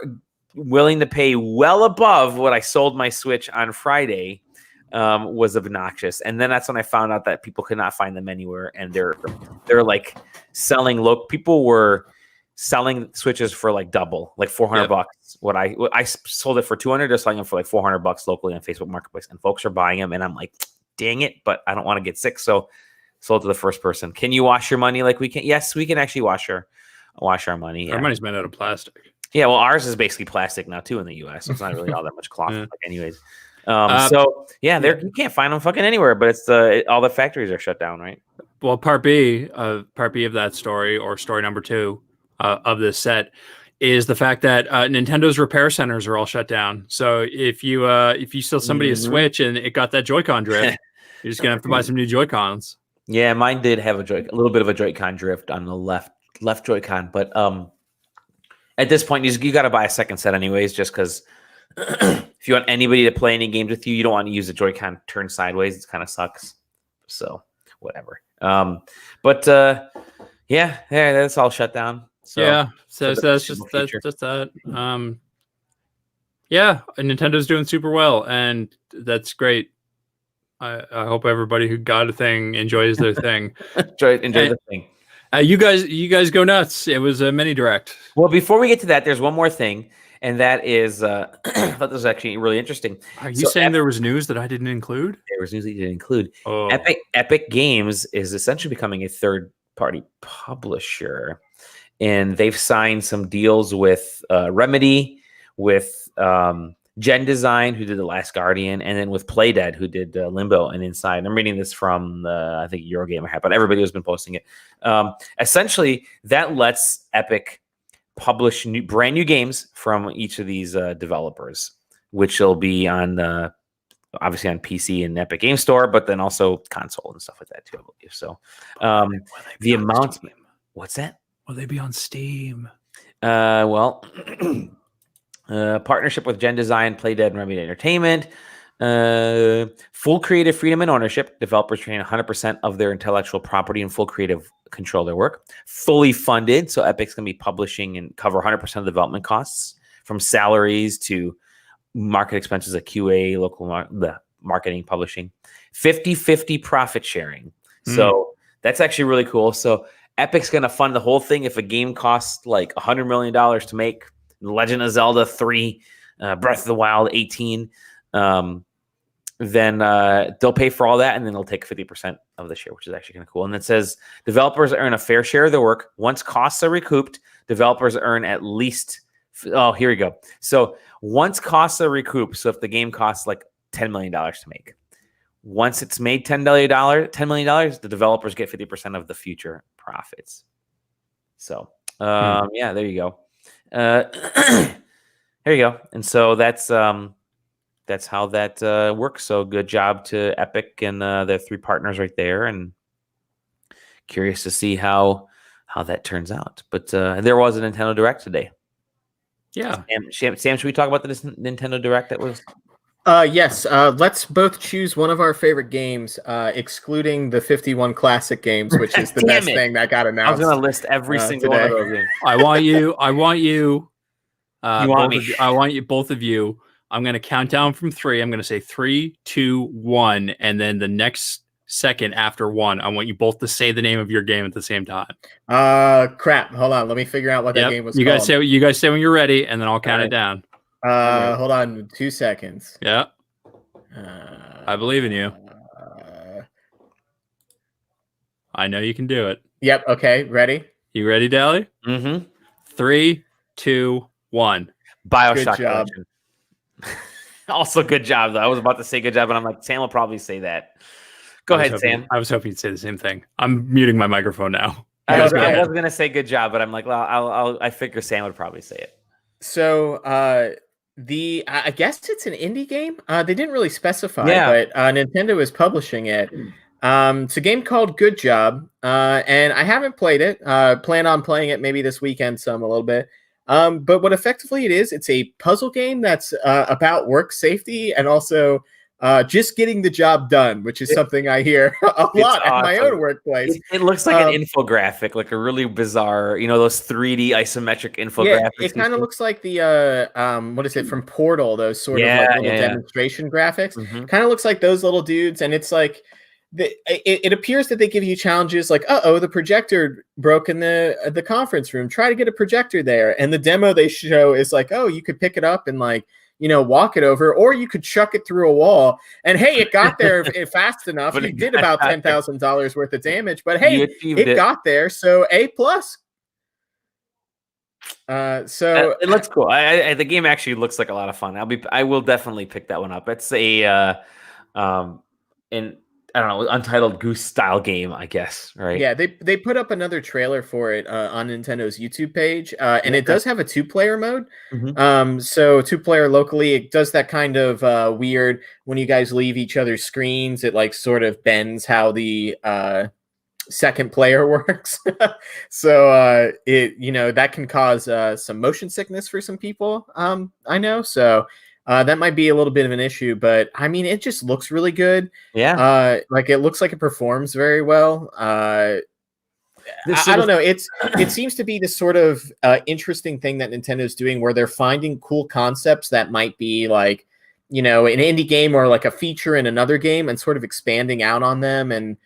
willing to pay well above what I sold my Switch on Friday was obnoxious. And then that's when I found out that people could not find them anywhere, and they're like selling low. People were selling Switches for like double, like $400. What I sold it for 200, they're selling them for like $400 locally on Facebook Marketplace, and folks are buying them. And I'm like, dang it, but I don't want to get sick, so sold to the first person. Can you wash your money like we can? Yes, we can actually wash our money. Yeah. Our money's made out of plastic. Yeah, well, ours is basically plastic now too in the U.S. So it's not really all that much cloth, anyways. So you can't find them fucking anywhere, but it's all the factories are shut down, right? Well, part B of that story, or story number 2 of this set, is the fact that Nintendo's repair centers are all shut down. So if you sell somebody a Switch and it got that Joy-Con drift, you're just gonna have to buy some new Joy-Cons. Yeah, mine did have a little bit of a Joy-Con drift on the left Joy-Con, but at this point you got to buy a second set anyways, just because. If you want anybody to play any games with you, you don't want to use the Joy-Con turned sideways. It kind of sucks. So whatever. But that's all shut down. So, so that's just that. Nintendo's doing super well, and that's great. I hope everybody who got a thing enjoys their thing. Enjoy the thing. You guys go nuts. It was a mini direct. Well, before we get to that, there's one more thing. And that is, I thought this was actually really interesting. Are you saying there was news that I didn't include? There was news that you didn't include. Oh. Epic Games is essentially becoming a third-party publisher, and they've signed some deals with Remedy, with Gen Design, who did The Last Guardian, and then with Playdead, who did Limbo and Inside. I'm reading this from I think Eurogamer, but everybody has been posting it. Essentially, that lets Epic publish brand new games from each of these developers, which will be on obviously on PC and Epic Game Store, but then also console and stuff like that too, I believe. So the amount, Steam? What's that? Will they be on Steam? Partnership with Gen Design, Playdead, and Remedy Entertainment. Full creative freedom and ownership. Developers retain 100% of their intellectual property and full creative control of their work. Fully funded, so Epic's going to be publishing and cover 100% of the development costs, from salaries to market expenses at QA, the marketing, publishing. 50-50 profit sharing. So that's actually really cool. So Epic's going to fund the whole thing. If a game costs like $100 million to make, Legend of Zelda 3, Breath of the Wild 18, then they'll pay for all that, and then they'll take 50% of the share, which is actually kind of cool. And it says developers earn a fair share of their work. Once costs are recouped, developers earn at least. Oh, here we go. So once costs are recouped, so if the game costs like $10 million to make, once it's made $10 million, the developers get 50% of the future profits. So there you go. There you go. And so that's how that works. So good job to Epic and their 3 partners right there. And curious to see how that turns out. But there was a Nintendo Direct today. Yeah. Sam, should we talk about the Nintendo Direct that was? Yes. Let's both choose one of our favorite games, excluding the 51 classic games, which is the best thing that got announced. I was going to list every single today. one of those games. I want you. Both of you. I'm going to count down from 3. I'm going to say 3, 2, 1, and then the next second after 1, I want you both to say the name of your game at the same time. Crap. Hold on. Let me figure out what that game was you called. You guys say when you're ready, and then I'll count it down. Hold on 2 seconds. Yeah. I believe in you. I know you can do it. Yep. Okay. Ready? You ready, Dali? Mm-hmm. 3, 2, 1. BioShock Collection. Also, good job, though. I was about to say good job, but I'm like, Sam will probably say that. Go ahead, Sam. I was hoping you'd say the same thing. I'm muting my microphone now. I was going to say good job, but I'm like, well, I figure Sam would probably say it. So, I guess it's an indie game. They didn't really specify, but Nintendo is publishing it. It's a game called Good Job, and I haven't played it. Plan on playing it maybe this weekend a little bit. But what effectively it is, it's a puzzle game that's about work safety and also just getting the job done, which is something I hear a lot at my own workplace. It looks like an infographic, like a really bizarre, those 3D isometric infographics. Yeah, it kind of looks like the what is it from Portal? Those sort of like little demonstration graphics. Kind of looks like those little dudes, and it's like. It appears that they give you challenges like, the projector broke in the conference room. Try to get a projector there. And the demo they show is like, you could pick it up and like, walk it over, or you could chuck it through a wall. And hey, it got there fast enough. You did about $10,000 worth of damage, but hey, it got there. So A+. So it looks cool. The game actually looks like a lot of fun. I will definitely pick that one up. It's a I don't know, Untitled Goose style game, I guess, right? Yeah, they put up another trailer for it on Nintendo's YouTube page, and it does have a 2-player mode. So 2-player locally, it does that kind of weird when you guys leave each other's screens, it like sort of bends how the second player works. So it that can cause some motion sickness for some people. I know, so. That might be a little bit of an issue, but I mean, it just looks really good. Yeah. Like it looks like it performs very well. I don't know. It seems to be this sort of interesting thing that Nintendo's doing where they're finding cool concepts that might be like, an indie game or like a feature in another game and sort of expanding out on them and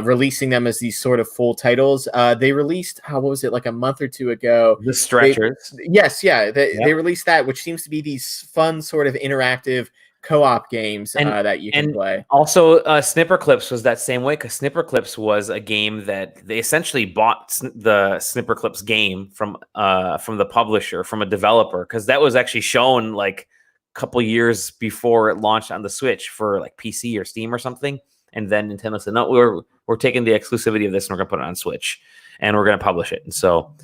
releasing them as these sort of full titles. They released, what was it, like a month or two ago? The Stretchers. They released that, which seems to be these fun sort of interactive co-op games that you can play. Also, Snipper Clips was that same way, because Snipper Clips was a game that they essentially bought the Snipper Clips game from the publisher, from a developer, because that was actually shown like couple years before it launched on the Switch for like PC or Steam or something, and then Nintendo said, no, we're taking the exclusivity of this and we're gonna put it on Switch and we're gonna publish it. And so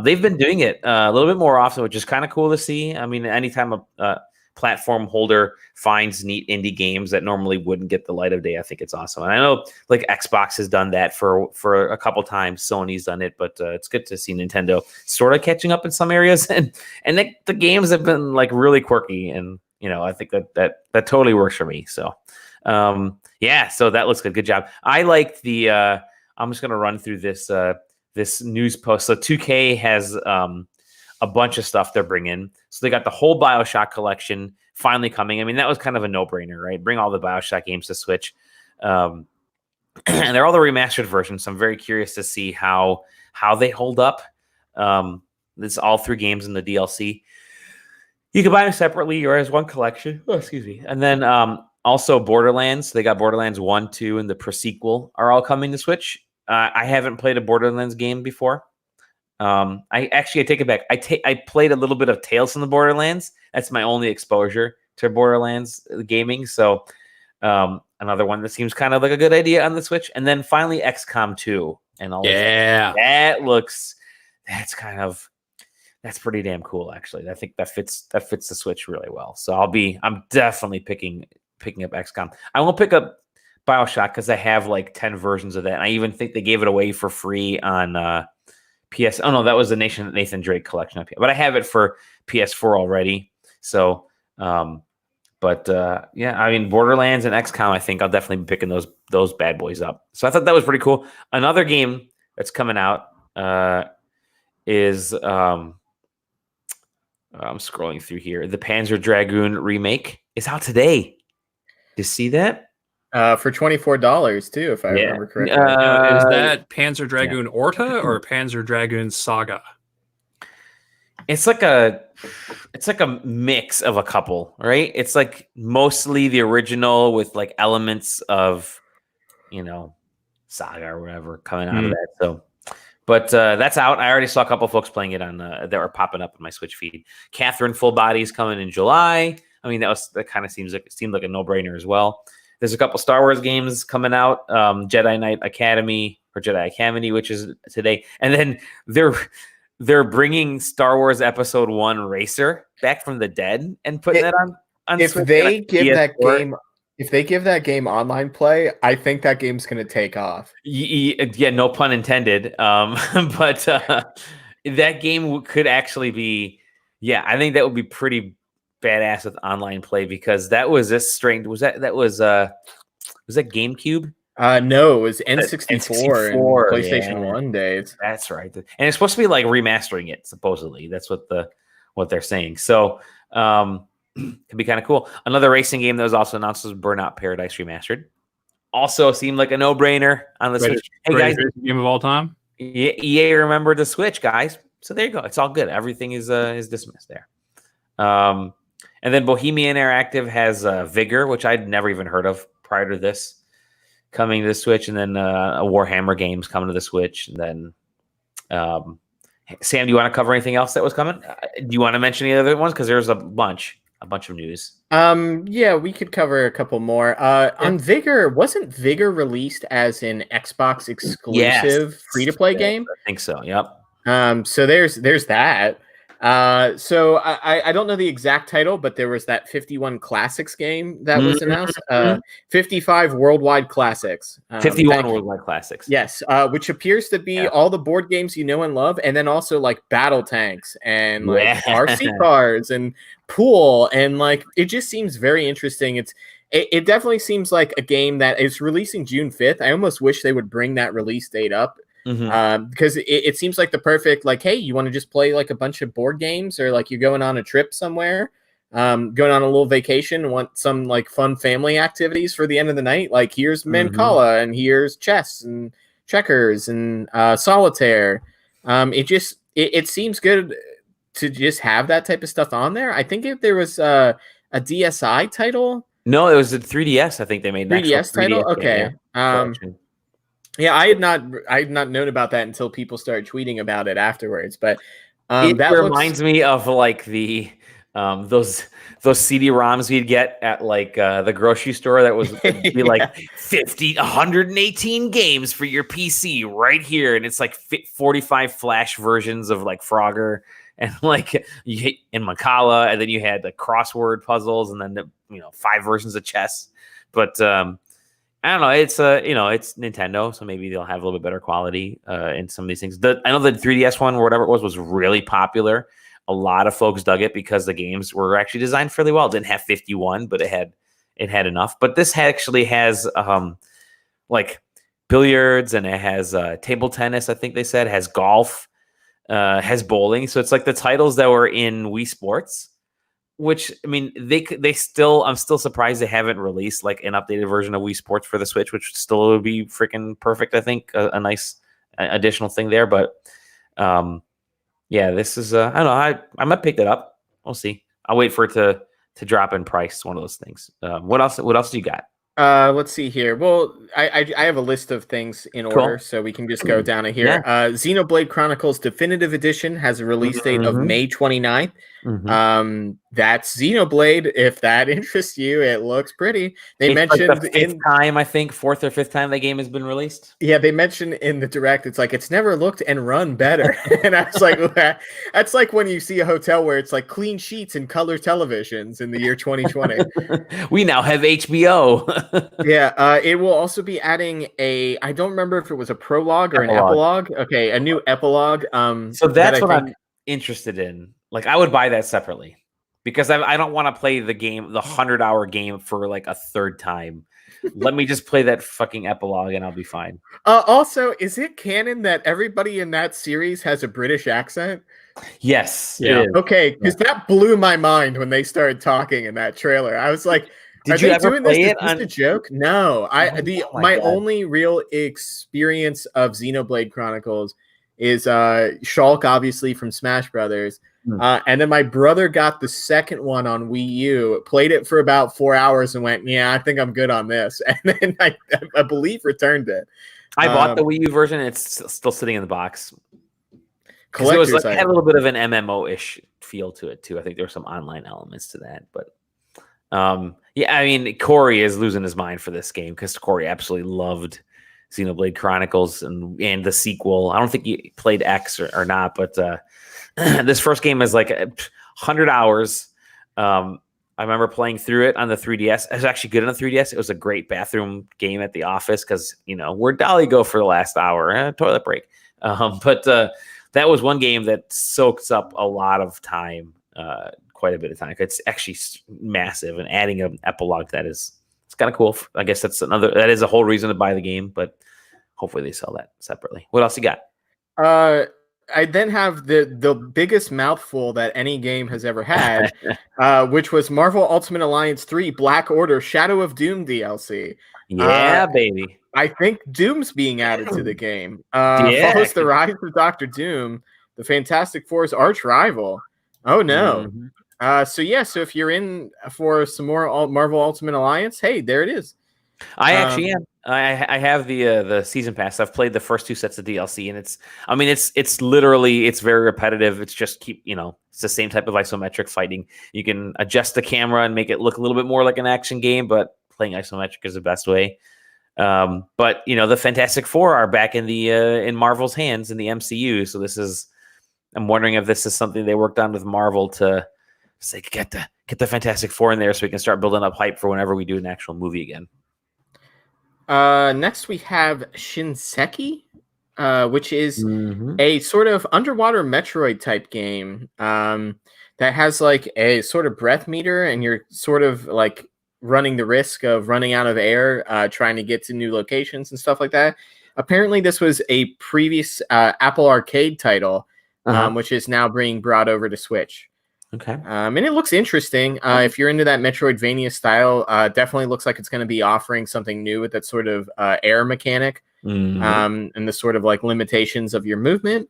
they've been doing it a little bit more often, which is kind of cool to see. I mean, anytime a platform holder finds neat indie games that normally wouldn't get the light of day, I think it's awesome. And I know like Xbox has done that for a couple times, Sony's done it, but it's good to see Nintendo sort of catching up in some areas, and the games have been like really quirky, and I think that totally works for me. So so that looks good. Good job. I like the I'm just gonna run through this news post. So 2K has a bunch of stuff they're bringing. So they got the whole BioShock collection finally coming. I mean, that was kind of a no-brainer, right? Bring all the BioShock games to Switch. And they're all the remastered versions. So I'm very curious to see how they hold up. This all 3 games in the DLC. You can buy them separately or as one collection. Oh, excuse me. And then also Borderlands. They got Borderlands 1, 2, and the pre-sequel are all coming to Switch. I haven't played a Borderlands game before. I take it back. I played a little bit of Tales from the Borderlands. That's my only exposure to Borderlands gaming. So another one that seems kind of like a good idea on the Switch. And then finally XCOM 2 and all that's pretty damn cool, actually. I think that fits the Switch really well. So I'm definitely picking up XCOM. I won't pick up BioShock because I have like 10 versions of that. And I even think they gave it away for free on PS. Oh no, that was the Nathan Drake collection. But I have it for PS4 already. So, I mean, Borderlands and XCOM, I think I'll definitely be picking those bad boys up. So I thought that was pretty cool. Another game that's coming out is I'm scrolling through here. The Panzer Dragoon remake is out today. Did you see that? For $24 too, if I remember correctly. Now, is that Panzer Dragoon Orta or Panzer Dragoon Saga? It's like a mix of a couple, right? It's like mostly the original with like elements of, Saga or whatever coming out of that. So, but that's out. I already saw a couple folks playing it on that were popping up in my Switch feed. Catherine Full Body is coming in July. I mean, that kind of seemed like a no-brainer as well. There's a couple Star Wars games coming out. Jedi Knight Academy or Jedi Academy, which is today, and then they're bringing Star Wars Episode 1 Racer back from the dead and putting that on if Switch. They give that game, if they give that game online play, I think that game's going to take off. Yeah, no pun intended. But that game could actually be, I think that would be pretty badass with online play because that was this strange. Was that GameCube? No, it was N64 and PlayStation yeah. 1 days. That's right. And it's supposed to be like remastering it, supposedly. That's what they're saying. So could be kind of cool. Another racing game that was also announced was Burnout Paradise Remastered. Also seemed like a no-brainer on the Switch. Hey guys, game of all time. EA remembered the Switch, guys. So there you go. It's all good. Everything is dismissed there. And then Bohemian Interactive has Vigor, which I'd never even heard of prior to this, coming to the Switch, and then a Warhammer games coming to the Switch. And then, Sam, do you want to cover anything else that was coming? Do you want to mention any other ones? Because there's a bunch of news. Yeah, we could cover a couple more. On Vigor, wasn't Vigor released as an Xbox exclusive free-to-play game? I think so. Yep. So there's that. So I don't know the exact title, but there was that 51 Classics game that was announced. 55 Worldwide Classics. 51 Worldwide Classics. Yes, which appears to be all the board games you know and love, and then also like battle tanks and like RC cars and pool, and like it just seems very interesting. It definitely seems like a game that is releasing June 5th. I almost wish they would bring that release date up. Because it seems like the perfect, like, hey, you want to just play like a bunch of board games, or like you're going on a trip somewhere, going on a little vacation, want some like fun family activities for the end of the night. Like here's Mancala and here's chess and checkers and solitaire. It seems good to just have that type of stuff on there. I think if there was a DSi title. No, it was a 3DS. I think they made 3DS title. Okay. Yeah, I had not known about that until people started tweeting about it afterwards. But it reminds me of like the those CD-ROMs we'd get at like the grocery store that was be like 118 games for your PC right here, and it's like 45 flash versions of like Frogger and like you hit in Mancala, and then you had the crossword puzzles, and then 5 versions of chess. But I don't know. It's it's Nintendo, so maybe they'll have a little bit better quality in some of these things. I know the 3DS one, or whatever it was really popular. A lot of folks dug it because the games were actually designed fairly well. It didn't have 51, but it had enough. But this actually has like billiards, and it has table tennis. I think they said has golf, has bowling. So it's like the titles that were in Wii Sports. Which, I mean, I'm still surprised they haven't released like an updated version of Wii Sports for the Switch, which still would be freaking perfect. I think a nice additional thing there. But this is I don't know. I might pick that up. We'll see. I'll wait for it to drop in price. One of those things. What else do you got? Let's see here. Well, I have a list of things in order, so we can just go down to here. Xenoblade Chronicles Definitive Edition has a release date of May 29th. That's Xenoblade. If that interests you, it looks pretty. They mentioned like the fourth or fifth time the game has been released. Yeah, they mentioned in the direct, it's like it's never looked and run better. And I was like, that's like when you see a hotel where it's like clean sheets and color televisions in the year 2020. We now have HBO. Yeah, it will also be adding I don't remember if it was a prologue or an epilogue. Okay, a new epilogue. So that's what I'm interested in. Like, I would buy that separately because I don't want to play the 100-hour game for like a third time. Let me just play that fucking epilogue and I'll be fine. Also, is it canon that everybody in that series has a British accent? Yes. Yeah. Okay, because that blew my mind when they started talking in that trailer. I was like, Did you ever play it? Just a joke? No, my only real experience of Xenoblade Chronicles is Shulk, obviously from Smash Brothers, and then my brother got the second one on Wii U, played it for about 4 hours, and went, "Yeah, I think I'm good on this," and then I believe returned it. I bought the Wii U version. It's still sitting in the box. It was like, had a little bit of an MMO-ish feel to it too. I think there were some online elements to that, but yeah, I mean, Corey is losing his mind for this game because Corey absolutely loved Xenoblade Chronicles and the sequel. I don't think he played X or not, but this first game is like 100 hours. I remember playing through it on the 3DS. It was actually good on the 3DS. It was a great bathroom game at the office because, you know, where'd Dali go for the last hour? Toilet break. But that was one game that soaks up a lot of time, quite a bit of time. It's actually massive, and adding an epilogue to that it's kind of cool. I guess that is a whole reason to buy the game, but hopefully they sell that separately. What else you got? I then have the biggest mouthful that any game has ever had, which was Marvel Ultimate Alliance 3 Black Order Shadow of Doom DLC. Yeah, baby. I think Doom's being added to the game. Follows the rise of Dr. Doom, the Fantastic Four's arch rival. Oh, no. So if you're in for some more Marvel Ultimate Alliance, hey, there it is. I actually am. I have the season pass. I've played the first 2 sets of DLC, and it's literally very repetitive. It's just it's the same type of isometric fighting. You can adjust the camera and make it look a little bit more like an action game, but playing isometric is the best way. But the Fantastic Four are back in in Marvel's hands in the MCU. So I'm wondering if this is something they worked on with Marvel to say get the Fantastic Four in there so we can start building up hype for whenever we do an actual movie again. Next we have Shinseki, which is a sort of underwater Metroid type game that has like a sort of breath meter, and you're sort of like running the risk of running out of air, trying to get to new locations and stuff like that. Apparently this was a previous Apple Arcade title, which is now being brought over to Switch. Okay. And it looks interesting. If you're into that Metroidvania style, definitely looks like it's going to be offering something new with that sort of air mechanic and the sort of like limitations of your movement.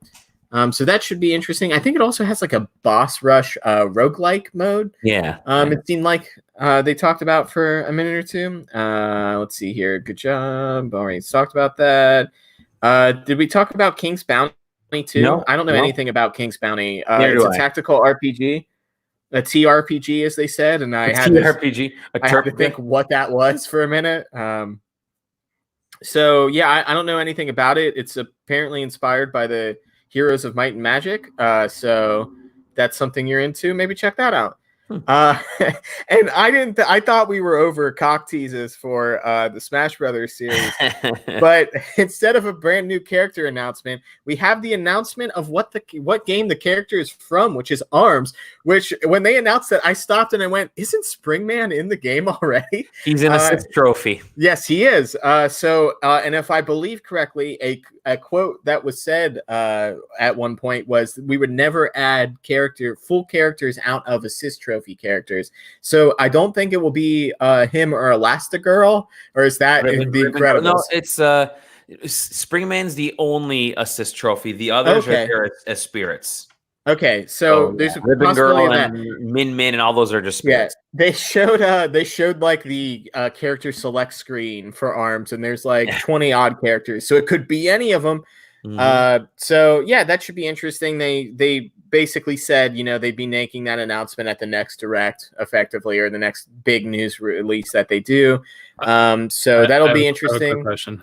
So that should be interesting. I think it also has like a boss rush roguelike mode. Yeah. It seemed like they talked about for a minute or two. Let's see here. Good job. Already talked about that. Did we talk about King's Bounty too? No, I don't know anything about King's Bounty. It's a tactical RPG. A TRPG, as they said, and I had to think what that was for a minute. So yeah, I don't know anything about it. It's apparently inspired by the Heroes of Might and Magic. So that's something you're into. Maybe check that out. And I thought we were over cock teases for the Smash Brothers series, but instead of a brand new character announcement, we have the announcement of what game the character is from, which is ARMS. Which when they announced that, I stopped and I went, "Isn't Springman in the game already?" He's in assist trophy. Yes, he is. And if I believe correctly, a quote that was said at one point was, "We would never add full characters out of assist trophy characters." So I don't think it will be him or Elastigirl, or is that the Incredibles? No, it's Springman's the only assist trophy. The others are there as spirits. Okay, so there's a Ribbon Girl and Min and all those are just spirits. Yeah, they showed like the character select screen for ARMS, and there's like 20 odd characters, so it could be any of them. So yeah, that should be interesting. They basically said, they'd be making that announcement at the next Direct, effectively, or the next big news release that they do. So that'll be interesting. Question.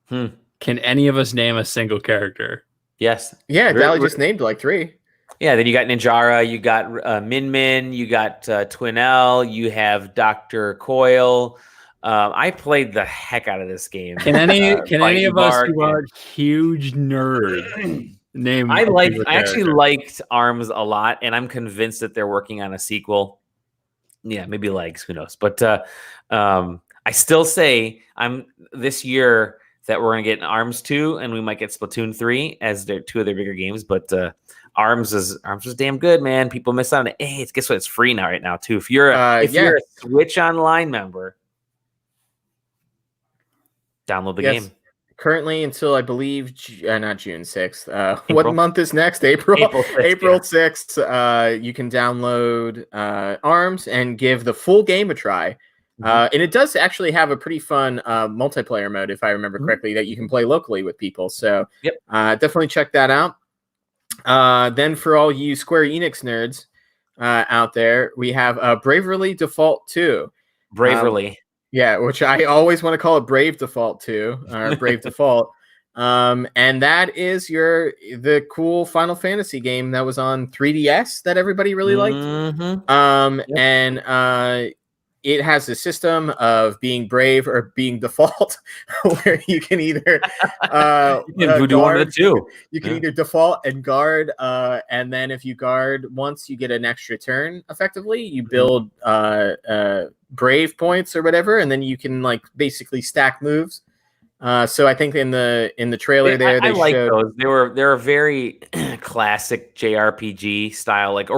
Can any of us name a single character? Yes. Yeah, Dali just named like 3. Yeah, then you got Ninjara, you got Min, you got Twinell, you have Dr. Coil. I played the heck out of this game. Can any of us who are huge nerds name? I actually liked ARMS a lot, and I'm convinced that they're working on a sequel. Yeah, maybe Legs, who knows? But I still say this year that we're going to get an ARMS 2, and we might get Splatoon 3 as their 2 of their bigger games. But Arms is damn good, man. People miss out on it. Hey, guess what? It's free now right now too. If you're a Switch Online member, download the game. Currently until I believe not June 6th. What month is next? April 6th. You can download Arms and give the full game a try. And it does actually have a pretty fun multiplayer mode, if I remember correctly, that you can play locally with people. So definitely check that out. Then for all you Square Enix nerds out there, we have Bravely Default 2. Bravely. Yeah, which I always want to call it Brave Default 2, or Brave Default. And that is the cool Final Fantasy game that was on 3DS that everybody really liked. And it has a system of being brave or being default, where you can either do one of the two. You can either default and guard, and then if you guard once, you get an extra turn. Effectively, you build brave points or whatever, and then you can like basically stack moves. So I think in the trailer they like showed those. They're very classic JRPG style, like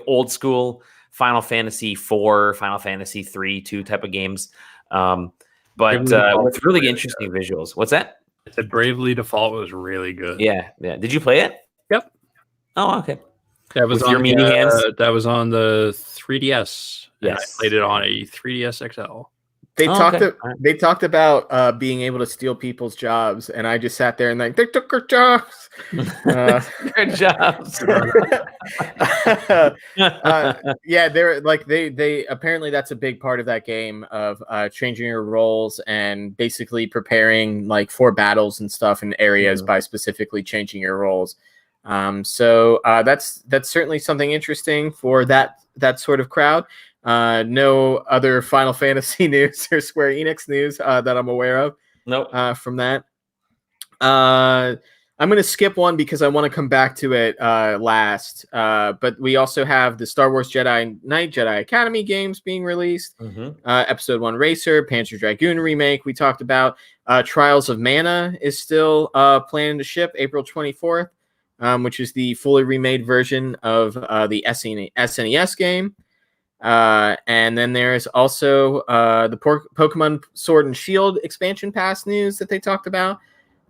old school Final Fantasy 4, Final Fantasy 3, 2 type of games. But with really interesting visuals. What's that? It's a Bravely Default was really good. Yeah. Did you play it? Yep. Oh, okay. That was on your mini hands. That was on the 3DS. Yes, I played it on a 3DS XL. They talked about being able to steal people's jobs, and I just sat there and like, they took our jobs. Their jobs. They're like they apparently that's a big part of that game of changing your roles and basically preparing like for battles and stuff in areas by specifically changing your roles. So that's certainly something interesting for that sort of crowd. No other Final Fantasy news or Square Enix news that I'm aware of. Nope. From that. I'm going to skip one because I want to come back to it last. But we also have the Star Wars Jedi Knight Jedi Academy games being released. Episode 1 Racer, Panzer Dragoon remake we talked about. Trials of Mana is still planning to ship April 24th, which is the fully remade version of the SNES game. And then there's also the Pokemon Sword and Shield expansion pass news that they talked about.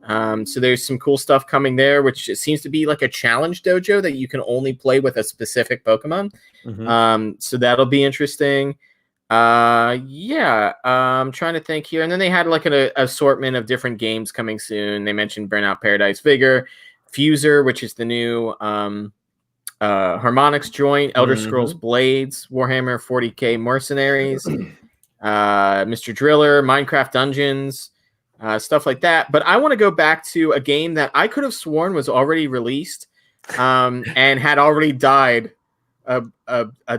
So there's some cool stuff coming there, which seems to be like a challenge dojo that you can only play with a specific Pokemon. So that'll be interesting. I'm trying to think here. And then they had like an assortment of different games coming soon. They mentioned Burnout Paradise Vigor, Fuser, which is the new Harmonix joint, Elder Scrolls Blades, Warhammer 40k Mercenaries, Mr. Driller, Minecraft Dungeons, stuff like that. But I want to go back to a game that I could have sworn was already released and had already died a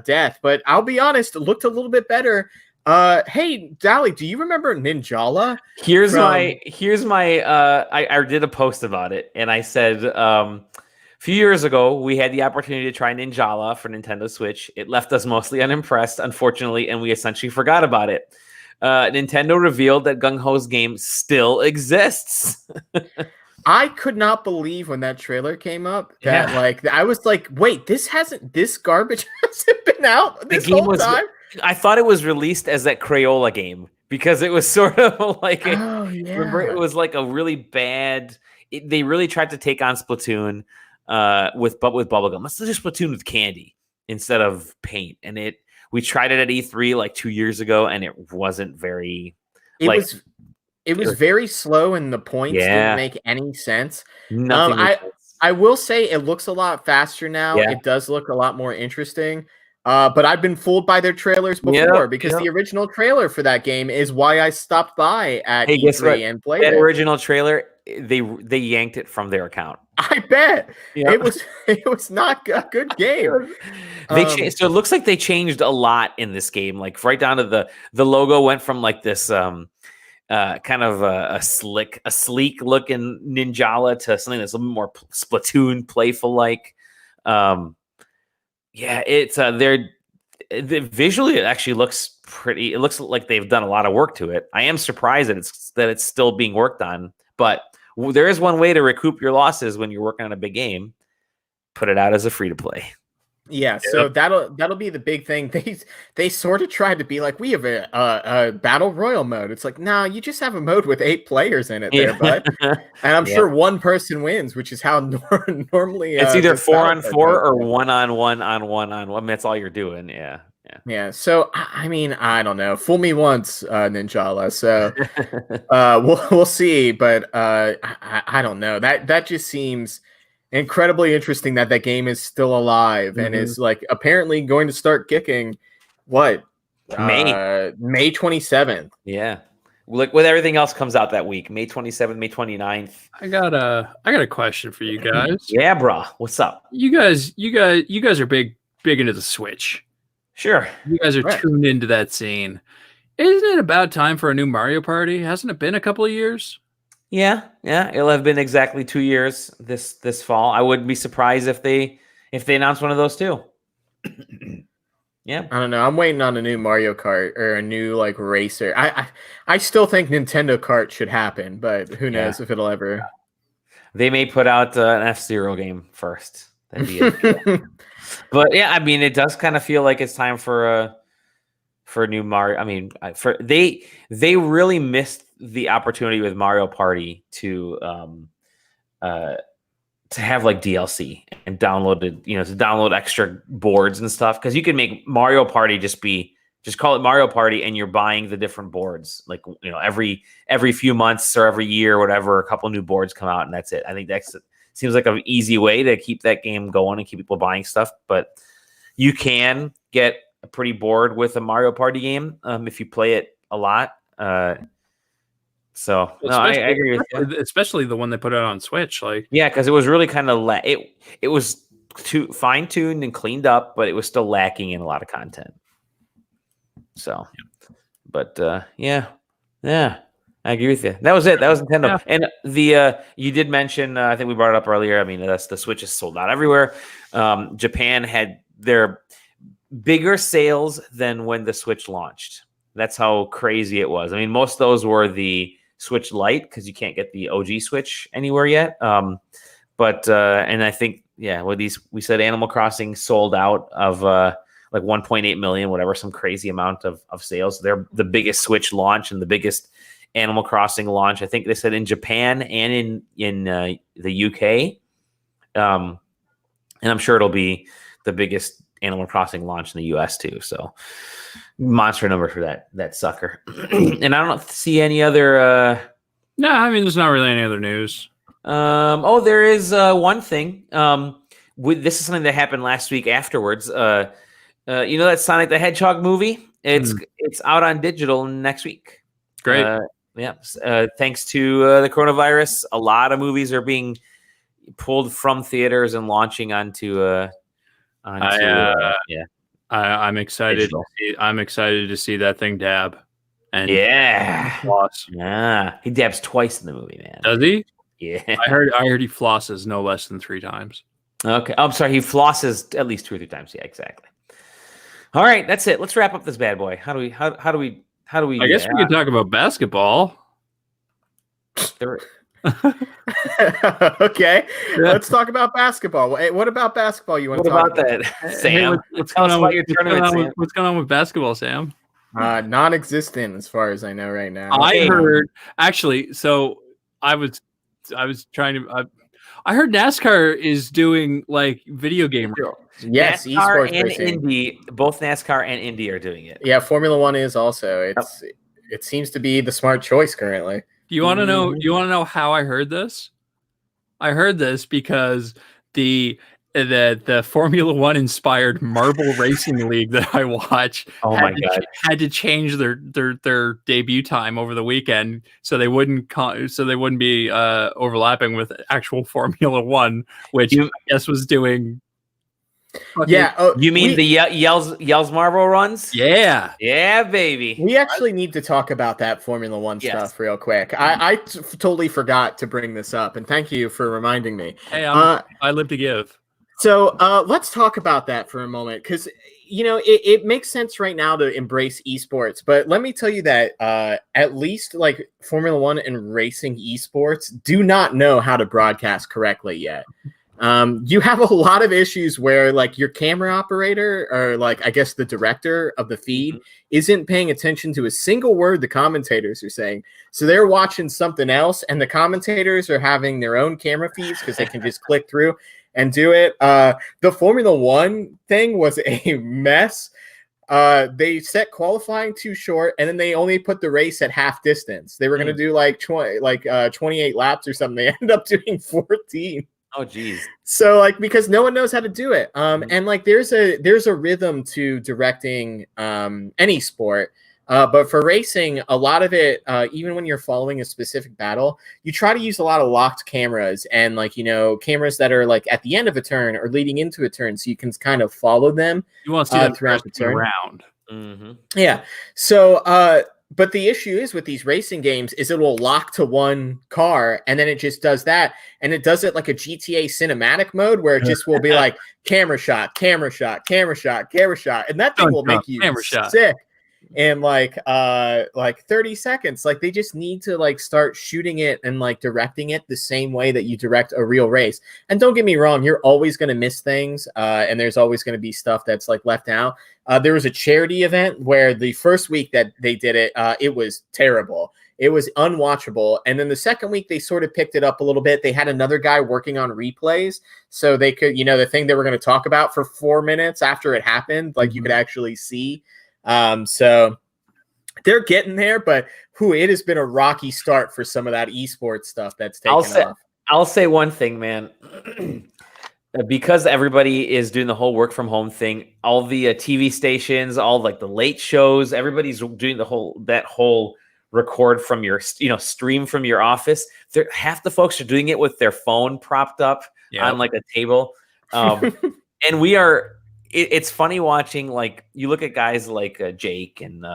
death. But I'll be honest, it looked a little bit better. Hey, Dali, do you remember Ninjala? Here's my I did a post about it, and I said a few years ago we had the opportunity to try Ninjala for Nintendo Switch. It left us mostly unimpressed, unfortunately, and we essentially forgot about it. Nintendo revealed that Gung Ho's game still exists. I could not believe when that trailer came up that like I was like, wait, this garbage hasn't been out this whole time. I thought it was released as that Crayola game because it was sort of like remember it was like a really bad. They really tried to take on Splatoon with bubblegum. Let's do Splatoon with candy instead of paint, and we tried it at E3 like 2 years ago, and it wasn't very. It was very slow, and the points didn't make any sense. I will say it looks a lot faster now. Yeah. It does look a lot more interesting. But I've been fooled by their trailers before because the original trailer for that game is why I stopped by at E3 and played that it. Original trailer. They yanked it from their account. I bet it was not a good game. Changed, so it looks like they changed a lot in this game. Like right down to the logo went from like this kind of a sleek looking Ninjala to something that's a little more Splatoon playful like. It's visually it actually looks pretty. It looks like they've done a lot of work to it. I am surprised that it's still being worked on, but there is one way to recoup your losses when you're working on a big game. put it out as a free to play. Yeah, so that'll be the big thing. They sort of tried to be like, we have a battle royal mode. It's like, nah, you just have a mode with 8 players in it, there, bud. And I'm sure one person wins, which is how normally it's either 4-on-4 or goes. 1-on-1 on 1-on-1. I mean, that's all you're doing. Yeah. So I mean, I don't know. Fool me once, Ninjala. So we'll see, but I don't know. That just seems incredibly interesting that game is still alive and is like apparently going to start kicking what May 27th. Yeah, like with everything else comes out that week, May 27th, May 29th. I got a question for you guys. Yeah, bro, what's up? You guys are big into the Switch. Sure, you guys are tuned into that scene. Isn't it about time for a new Mario Party? Hasn't it been a couple of years? Yeah, it'll have been exactly 2 years this fall. I wouldn't be surprised if they announce one of those too. Yeah, I don't know. I'm waiting on a new Mario Kart or a new like racer. I still think Nintendo Kart should happen, but who knows if it'll ever. They may put out an F-Zero game first. That'd be it. But yeah, I mean, it does kind of feel like it's time for a new Mario. I mean, they really missed the opportunity with Mario Party to have like DLC and to download extra boards and stuff, because you can make Mario Party just call it Mario Party and you're buying the different boards like every few months or every year or whatever, a couple new boards come out and that's it. I think that seems like an easy way to keep that game going and keep people buying stuff, but you can get pretty bored with a Mario Party game if you play it a lot. So no, I agree with you. Especially the one they put out on Switch, because it was really kind of it was too fine-tuned and cleaned up, but it was still lacking in a lot of content. So, but yeah, I agree with you. That was it. That was Nintendo. Yeah. And you did mention, I think we brought it up earlier. I mean, the Switch is sold out everywhere. Japan had their bigger sales than when the Switch launched. That's how crazy it was. I mean, most of those were the Switch Lite because you can't get the OG Switch anywhere yet. But I think, with these, we said Animal Crossing sold out of like 1.8 million, whatever, some crazy amount of sales. They're the biggest Switch launch and the biggest Animal Crossing launch. I think they said in Japan and in the UK. And I'm sure it'll be the biggest Animal Crossing launch in the US too. So monster number for that sucker. And I don't see any other no, I mean there's not really any other news. There is one thing. This is something that happened last week afterwards. That Sonic the Hedgehog movie? It's out on digital next week. Great. Thanks to the coronavirus, a lot of movies are being pulled from theaters and launching onto I'm excited. I'm excited to see that thing dab. And floss. Yeah, he dabs twice in the movie, man. Does he? Yeah, I heard he flosses no less than 3 times. Okay, I'm sorry. He flosses at least 2 or 3 times. Yeah, exactly. All right, that's it. Let's wrap up this bad boy. How do we? I guess we can talk about basketball. Okay, let's talk about basketball. What about basketball you want to talk about? What about that, Sam? What's going on with basketball, Sam? Non-existent as far as I know right now. I heard actually. So I was trying to. I heard NASCAR is doing like video game. Yes, NASCAR esports and racing. Indy, both NASCAR and Indy are doing it. Yeah, Formula One is also. It seems to be the smart choice currently. Do you want to know? Do you want to know how I heard this? I heard this because the Formula One inspired Marble Racing League that I watch had to change their debut time over the weekend so they wouldn't be overlapping with actual Formula One, which I guess was doing. You mean the Yells Marble runs? Yeah, baby. We actually need to talk about that Formula One stuff real quick. I totally forgot to bring this up, and thank you for reminding me. Hey, I live to give. So let's talk about that for a moment, because it makes sense right now to embrace esports. But let me tell you that at least like Formula One and racing esports do not know how to broadcast correctly yet. You have a lot of issues where like your camera operator or like I guess the director of the feed isn't paying attention to a single word the commentators are saying. So they're watching something else and the commentators are having their own camera feeds because they can just click through and do it. The Formula One thing was a mess. They set qualifying too short, and then they only put the race at half distance. They were going to do like 28 laps or something. They ended up doing 14. Oh, geez. So like because no one knows how to do it. And like there's a rhythm to directing any sport. But for racing, a lot of it, even when you're following a specific battle, you try to use a lot of locked cameras and like, cameras that are like at the end of a turn or leading into a turn. So you can kind of follow them. You want to see that throughout the turn. Around. Mm-hmm. Yeah. So, but the issue is with these racing games is it will lock to one car and then it just does that. And it does it like a GTA cinematic mode where it just will be like camera shot, camera shot, camera shot, camera shot. And that thing will make you sick in like 30 seconds. Like they just need to like start shooting it and like directing it the same way that you direct a real race. And don't get me wrong, you're always going to miss things. And there's always going to be stuff that's like left out. There was a charity event where the first week that they did it, it was terrible. It was unwatchable. And then the second week, they sort of picked it up a little bit. They had another guy working on replays. So they could, the thing they were going to talk about for 4 minutes after it happened, like you could actually see. So they're getting there, but it has been a rocky start for some of that esports stuff that's taken off. I'll say one thing, man. Because everybody is doing the whole work from home thing, all the TV stations, all like the late shows, everybody's doing that whole record from your, stream from your office. Half the folks are doing it with their phone propped up on like a table. And it's funny watching, like you look at guys like Jake and,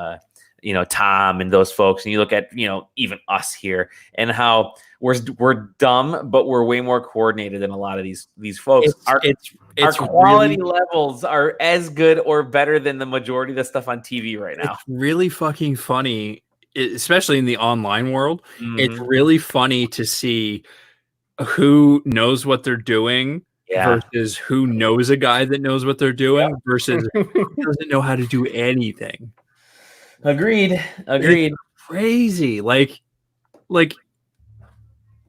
Tom and those folks, and you look at, even us here and how we're dumb, but we're way more coordinated than a lot of these folks. Our quality levels are as good or better than the majority of the stuff on TV right now. It's really fucking funny, especially in the online world. Mm-hmm. It's really funny to see who knows what they're doing versus who knows a guy that knows what they're doing versus who doesn't know how to do anything. Agreed. It's crazy. Like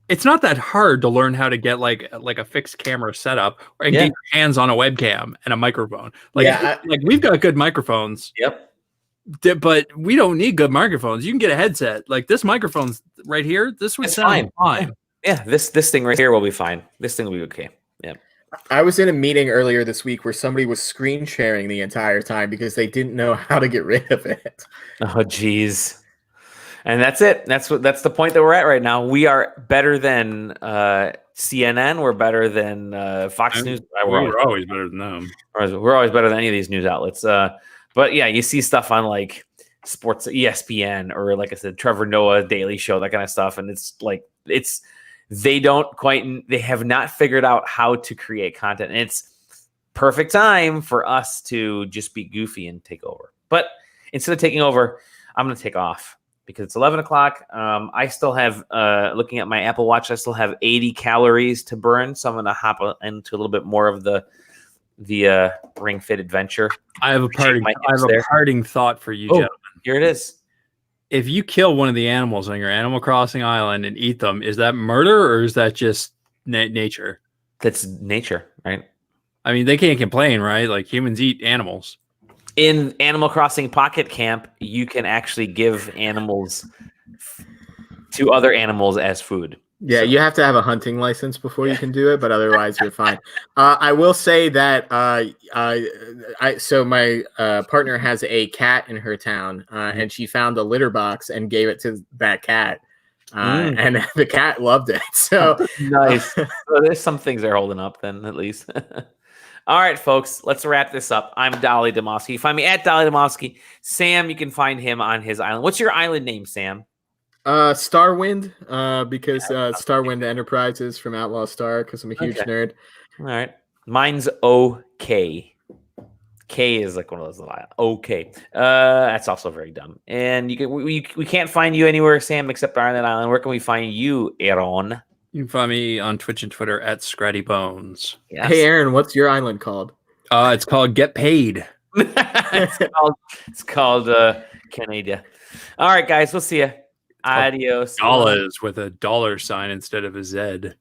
it's not that hard to learn how to get like a fixed camera setup and get your hands on a webcam and a microphone. Like we've got good microphones. Yep. But we don't need good microphones. You can get a headset. Like this microphone's right here. This would sound fine. Yeah, this thing right here will be fine. This thing will be okay. Yeah. I was in a meeting earlier this week where somebody was screen sharing the entire time because they didn't know how to get rid of it. Oh, geez. And that's it. That's the point that we're at right now. We are better than CNN. We're better than Fox News. We're always better than them. We're always better than any of these news outlets. But yeah, you see stuff on like sports, ESPN, or like I said, Trevor Noah Daily Show, that kind of stuff. And it's like, they have not figured out how to create content. And it's perfect time for us to just be goofy and take over. But instead of taking over, I'm going to take off because it's 11 o'clock. I still have, looking at my Apple Watch, I still have 80 calories to burn. So I'm going to hop into a little bit more of the Ring Fit adventure. I have a parting thought for you, gentlemen. Here it is. If you kill one of the animals on your Animal Crossing island and eat them, is that murder or is that just nature? That's nature, right? I mean, they can't complain, right? Like humans eat animals. In Animal Crossing Pocket Camp, you can actually give animals to other animals as food. Yeah, you have to have a hunting license before you can do it, but otherwise you're fine. I will say that so my partner has a cat in her town, and she found a litter box and gave it to that cat, and the cat loved it. So nice. So there's some things they're holding up then, at least. All right, folks, let's wrap this up. I'm Dali Demofsky. You find me at Dali Demofsky. Sam, you can find him on his island. What's your island name, Sam? Starwind, because Starwind Enterprises from Outlaw Star, because I'm a huge nerd. All right. Mine's OK. K is like one of those little OK. That's also very dumb. And we can't find you anywhere, Sam, except on that island. Where can we find you, Erron? You can find me on Twitch and Twitter at Scratty Bones. Yes. Hey, Aaron, what's your island called? It's called Get Paid. it's called Canada. All right, guys, we'll see you. Adios. Dollars with a dollar sign instead of a Z.